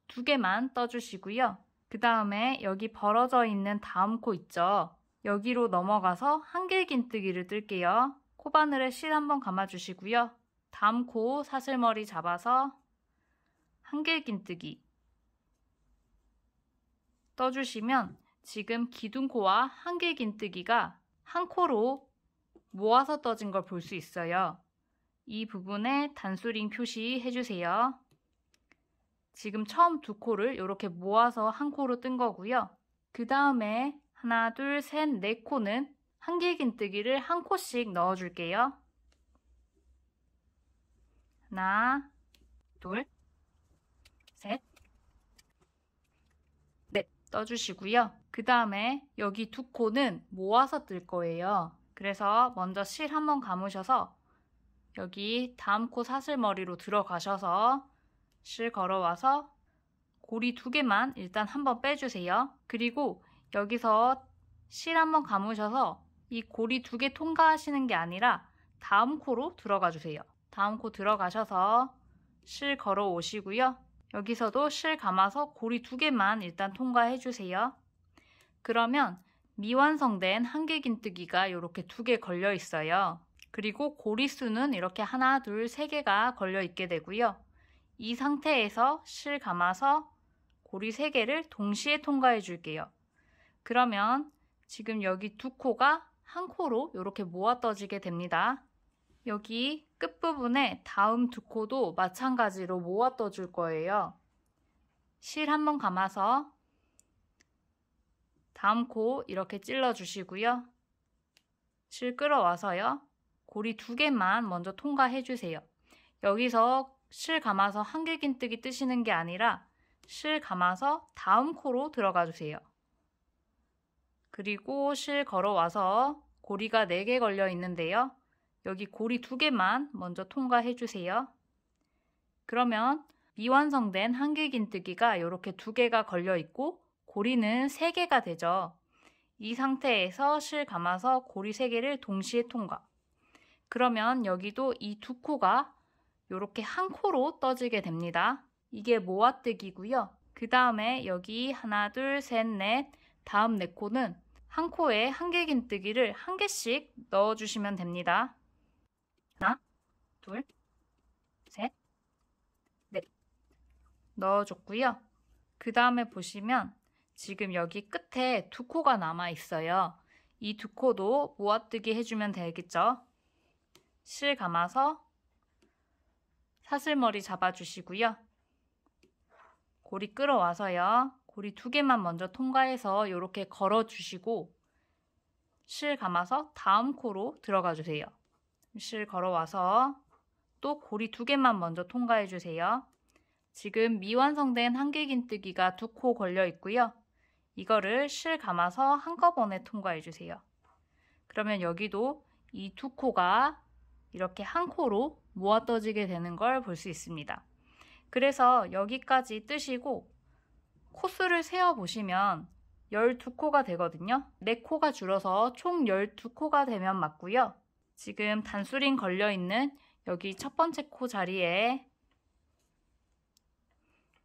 2개만 떠주시고요. 그 다음에 여기 벌어져 있는 다음 코 있죠? 여기로 넘어가서 한길긴뜨기를 뜰게요. 코바늘에 실 한번 감아주시고요. 다음 코 사슬머리 잡아서 한길긴뜨기 떠주시면 지금 기둥코와 한길긴뜨기가 한 코로 모아서 떠진 걸 볼 수 있어요. 이 부분에 단수링 표시해주세요. 지금 처음 두 코를 이렇게 모아서 한 코로 뜬 거고요. 그 다음에 하나, 둘, 셋, 네 코는 한길긴뜨기를 한 코씩 넣어줄게요. 하나, 둘, 셋, 넷 떠주시고요. 그 다음에 여기 두 코는 모아서 뜰 거예요. 그래서 먼저 실 한번 감으셔서 여기 다음 코 사슬머리로 들어가셔서 실 걸어와서 고리 두 개만 일단 한번 빼주세요. 그리고 여기서 실 한번 감으셔서 이 고리 두 개 통과하시는 게 아니라 다음 코로 들어가 주세요. 다음 코 들어가셔서 실 걸어 오시고요. 여기서도 실 감아서 고리 두 개만 일단 통과해 주세요. 그러면 미완성된 한길긴뜨기가 이렇게 두 개 걸려 있어요. 그리고 고리수는 이렇게 하나, 둘, 세 개가 걸려 있게 되고요. 이 상태에서 실 감아서 고리 3개를 동시에 통과해 줄게요. 그러면 지금 여기 두 코가 한 코로 이렇게 모아 떠지게 됩니다. 여기 끝부분에 다음 두 코도 마찬가지로 모아 떠줄 거예요. 실 한번 감아서 다음 코 이렇게 찔러 주시고요. 실 끌어와서요. 고리 두 개만 먼저 통과해 주세요. 여기서 실 감아서 한길긴뜨기 뜨시는 게 아니라 실 감아서 다음 코로 들어가 주세요. 그리고 실 걸어와서 고리가 4개 걸려 있는데요. 여기 고리 2개만 먼저 통과해 주세요. 그러면 미완성된 한길긴뜨기가 이렇게 2개가 걸려 있고 고리는 3개가 되죠. 이 상태에서 실 감아서 고리 3개를 동시에 통과. 그러면 여기도 이 두 코가 이렇게 한 코로 떠지게 됩니다. 이게 모아뜨기고요. 그 다음에 여기 하나, 둘, 셋, 넷 다음 4코는 한 코에 한길긴뜨기를 1개씩 넣어주시면 됩니다. 하나, 둘, 셋, 넷 넣어줬고요. 그 다음에 보시면 지금 여기 끝에 2코가 남아 있어요. 이 2코도 모아뜨기 해주면 되겠죠. 실 감아서 사슬머리 잡아주시고요. 고리 끌어와서요. 고리 2개만 먼저 통과해서 이렇게 걸어주시고 실 감아서 다음 코로 들어가 주세요. 실 걸어와서 또 고리 2개만 먼저 통과해 주세요. 지금 미완성된 한길긴뜨기가 2코 걸려 있고요. 이거를 실 감아서 한꺼번에 통과해 주세요. 그러면 여기도 이 2코가 이렇게 한 코로 모아 떠지게 되는 걸 볼 수 있습니다. 그래서 여기까지 뜨시고 코수를 세어보시면 12코가 되거든요. 4코가 줄어서 총 12코가 되면 맞고요. 지금 단수링 걸려있는 여기 첫 번째 코 자리에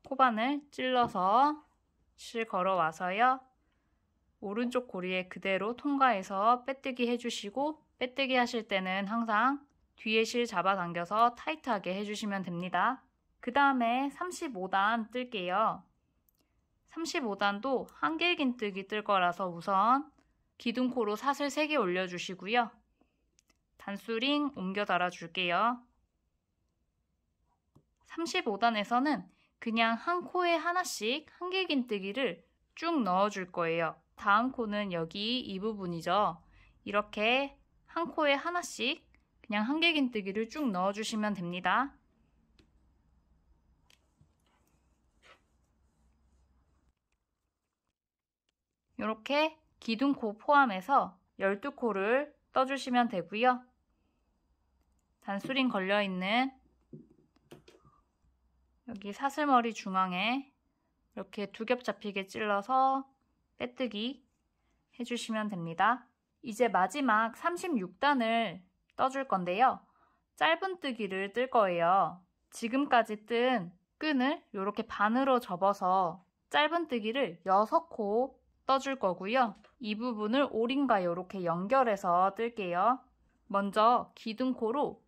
코바늘 찔러서 실 걸어와서요. 오른쪽 고리에 그대로 통과해서 빼뜨기 해주시고 빼뜨기 하실 때는 항상 뒤에 실 잡아당겨서 타이트하게 해주시면 됩니다. 그 다음에 35단 뜰게요. 35단도 한길긴뜨기 뜰 거라서 우선 기둥코로 사슬 3개 올려주시고요. 단수링 옮겨 달아줄게요. 35단에서는 그냥 한 코에 하나씩 한길긴뜨기를 쭉 넣어줄 거예요. 다음 코는 여기 이 부분이죠. 이렇게 한 코에 하나씩 그냥 한길긴뜨기를 쭉 넣어주시면 됩니다. 이렇게 기둥코 포함해서 12코를 떠주시면 되고요. 단수링 걸려있는 여기 사슬머리 중앙에 이렇게 2겹 잡히게 찔러서 빼뜨기 해주시면 됩니다. 이제 마지막 36단을 떠줄 건데요. 짧은뜨기를 뜰 거예요. 지금까지 뜬 끈을 이렇게 반으로 접어서 짧은뜨기를 6코 떠줄 거고요. 이 부분을 오링과 이렇게 연결해서 뜰게요. 먼저 기둥코로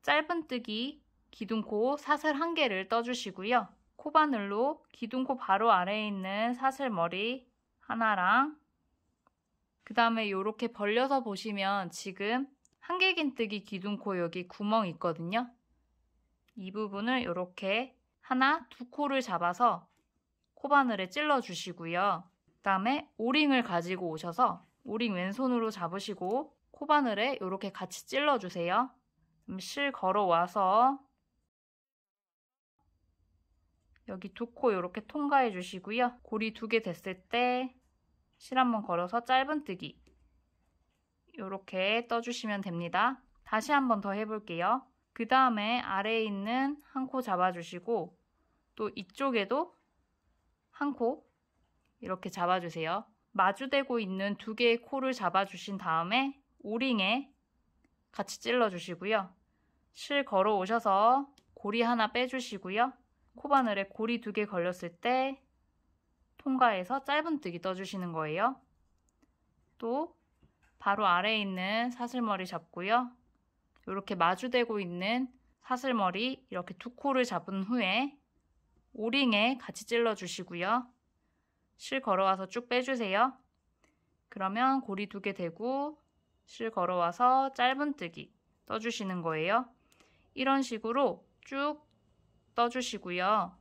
짧은뜨기 기둥코 사슬 1개를 떠주시고요. 코바늘로 기둥코 바로 아래에 있는 사슬머리 하나랑 그 다음에 이렇게 벌려서 보시면 지금 한길긴뜨기 기둥코 여기 구멍 있거든요. 이 부분을 이렇게 하나, 2코를 잡아서 코바늘에 찔러 주시고요. 그 다음에 오링을 가지고 오셔서 오링 왼손으로 잡으시고 코바늘에 이렇게 같이 찔러 주세요. 실 걸어와서 여기 2코 이렇게 통과해 주시고요. 고리 2개 됐을 때 실 한번 걸어서 짧은뜨기 이렇게 떠주시면 됩니다. 다시 한번 더 해볼게요. 그 다음에 아래에 있는 한 코 잡아주시고 또 이쪽에도 한 코 이렇게 잡아주세요. 마주대고 있는 2개의 코를 잡아주신 다음에 오링에 같이 찔러주시고요. 실 걸어 오셔서 고리 하나 빼주시고요. 코바늘에 고리 2개 걸렸을 때 통과해서 짧은뜨기 떠주시는 거예요. 또 바로 아래에 있는 사슬머리 잡고요. 이렇게 마주대고 있는 사슬머리 이렇게 2코를 잡은 후에 오링에 같이 찔러주시고요. 실 걸어와서 쭉 빼주세요. 그러면 고리 2개 대고 실 걸어와서 짧은뜨기 떠주시는 거예요. 이런 식으로 쭉 떠주시고요.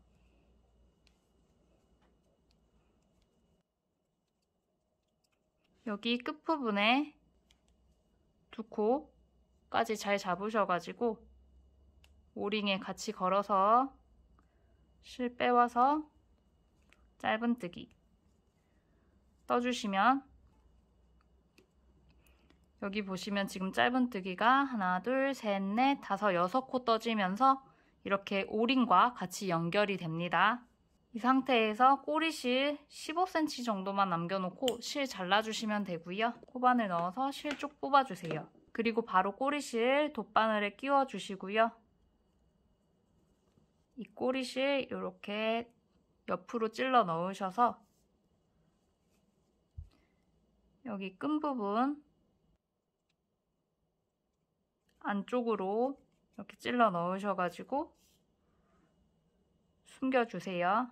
여기 끝부분에 2코까지 잘 잡으셔가지고 오링에 같이 걸어서 실 빼와서 짧은뜨기 떠주시면 여기 보시면 지금 짧은뜨기가 하나, 둘, 셋, 넷, 다섯, 6코 떠지면서 이렇게 오링과 같이 연결이 됩니다. 이 상태에서 꼬리실 15cm 정도만 남겨놓고 실 잘라주시면 되고요. 코바늘 넣어서 실 쭉 뽑아주세요. 그리고 바로 꼬리실 돗바늘에 끼워주시고요. 이 꼬리실 이렇게 옆으로 찔러 넣으셔서 여기 끈 부분 안쪽으로 이렇게 찔러 넣으셔가지고 숨겨주세요.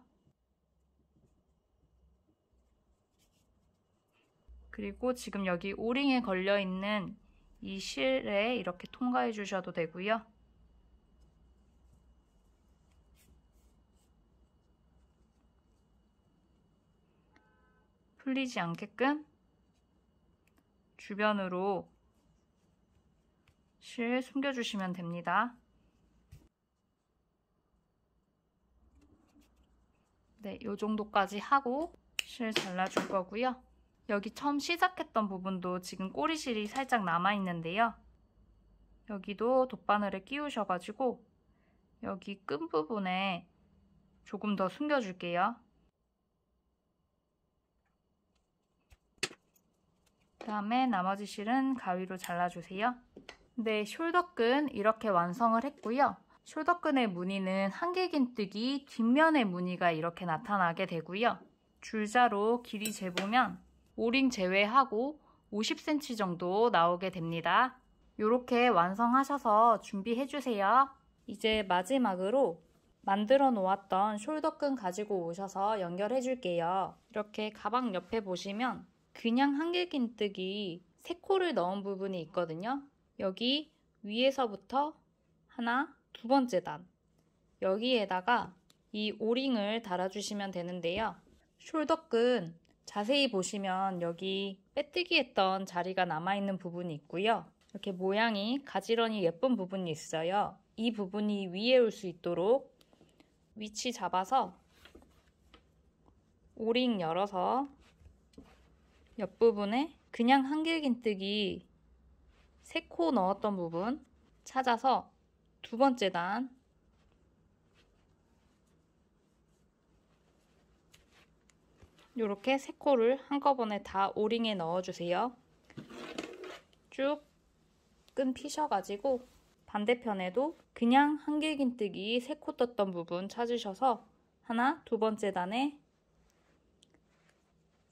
그리고 지금 여기 오링에 걸려있는 이 실에 이렇게 통과해 주셔도 되고요. 풀리지 않게끔 주변으로 실 숨겨주시면 됩니다. 네, 이 정도까지 하고 실 잘라줄 거고요. 여기 처음 시작했던 부분도 지금 꼬리실이 살짝 남아있는데요. 여기도 돗바늘에 끼우셔가지고 여기 끈 부분에 조금 더 숨겨줄게요. 그 다음에 나머지 실은 가위로 잘라주세요. 네, 숄더끈 이렇게 완성을 했고요. 숄더끈의 무늬는 한길긴뜨기 뒷면의 무늬가 이렇게 나타나게 되고요. 줄자로 길이 재보면 오링 제외하고 50cm 정도 나오게 됩니다. 이렇게 완성하셔서 준비해주세요. 이제 마지막으로 만들어 놓았던 숄더끈 가지고 오셔서 연결해 줄게요. 이렇게 가방 옆에 보시면 그냥 한길긴뜨기 3코를 넣은 부분이 있거든요. 여기 위에서부터 하나, 2번째 단 여기에다가 이 오링을 달아주시면 되는데요. 숄더끈 자세히 보시면 여기 빼뜨기 했던 자리가 남아있는 부분이 있고요. 이렇게 모양이 가지런히 예쁜 부분이 있어요. 이 부분이 위에 올 수 있도록 위치 잡아서 오링 열어서 옆부분에 그냥 한길긴뜨기 3코 넣었던 부분 찾아서 2번째 단 이렇게 3코를 한꺼번에 다 오링에 넣어주세요. 쭉 끈 피셔가지고 반대편에도 그냥 한길긴뜨기 3코 떴던 부분 찾으셔서 하나, 두 번째 단에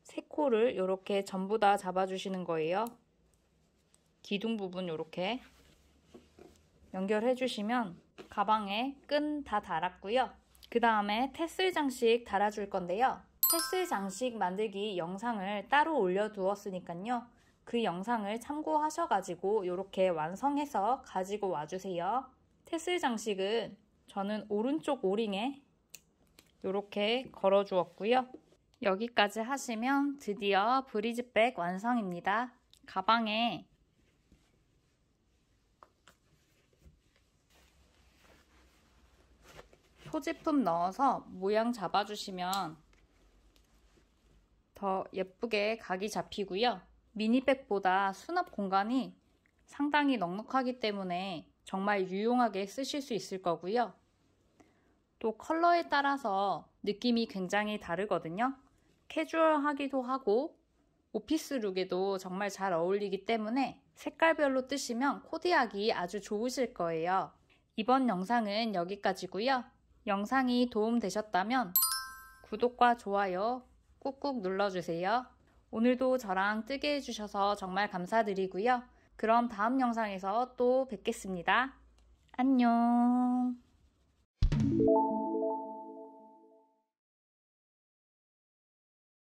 세 코를 이렇게 전부 다 잡아주시는 거예요. 기둥 부분 이렇게 연결해 주시면 가방에 끈 다 달았고요. 그 다음에 테슬 장식 달아줄 건데요. 테슬 장식 만들기 영상을 따로 올려두었으니까요. 그 영상을 참고하셔가지고 이렇게 완성해서 가지고 와주세요. 테슬 장식은 저는 오른쪽 오링에 이렇게 걸어주었고요. 여기까지 하시면 드디어 브리즈백 완성입니다. 가방에 소지품 넣어서 모양 잡아주시면 더 예쁘게 각이 잡히고요. 미니백보다 수납 공간이 상당히 넉넉하기 때문에 정말 유용하게 쓰실 수 있을 거고요. 또 컬러에 따라서 느낌이 굉장히 다르거든요. 캐주얼하기도 하고 오피스룩에도 정말 잘 어울리기 때문에 색깔별로 뜨시면 코디하기 아주 좋으실 거예요. 이번 영상은 여기까지고요. 영상이 도움되셨다면 구독과 좋아요 꾹꾹 눌러주세요. 오늘도 저랑 뜨게 해주셔서 정말 감사드리고요. 그럼 다음 영상에서 또 뵙겠습니다. 안녕.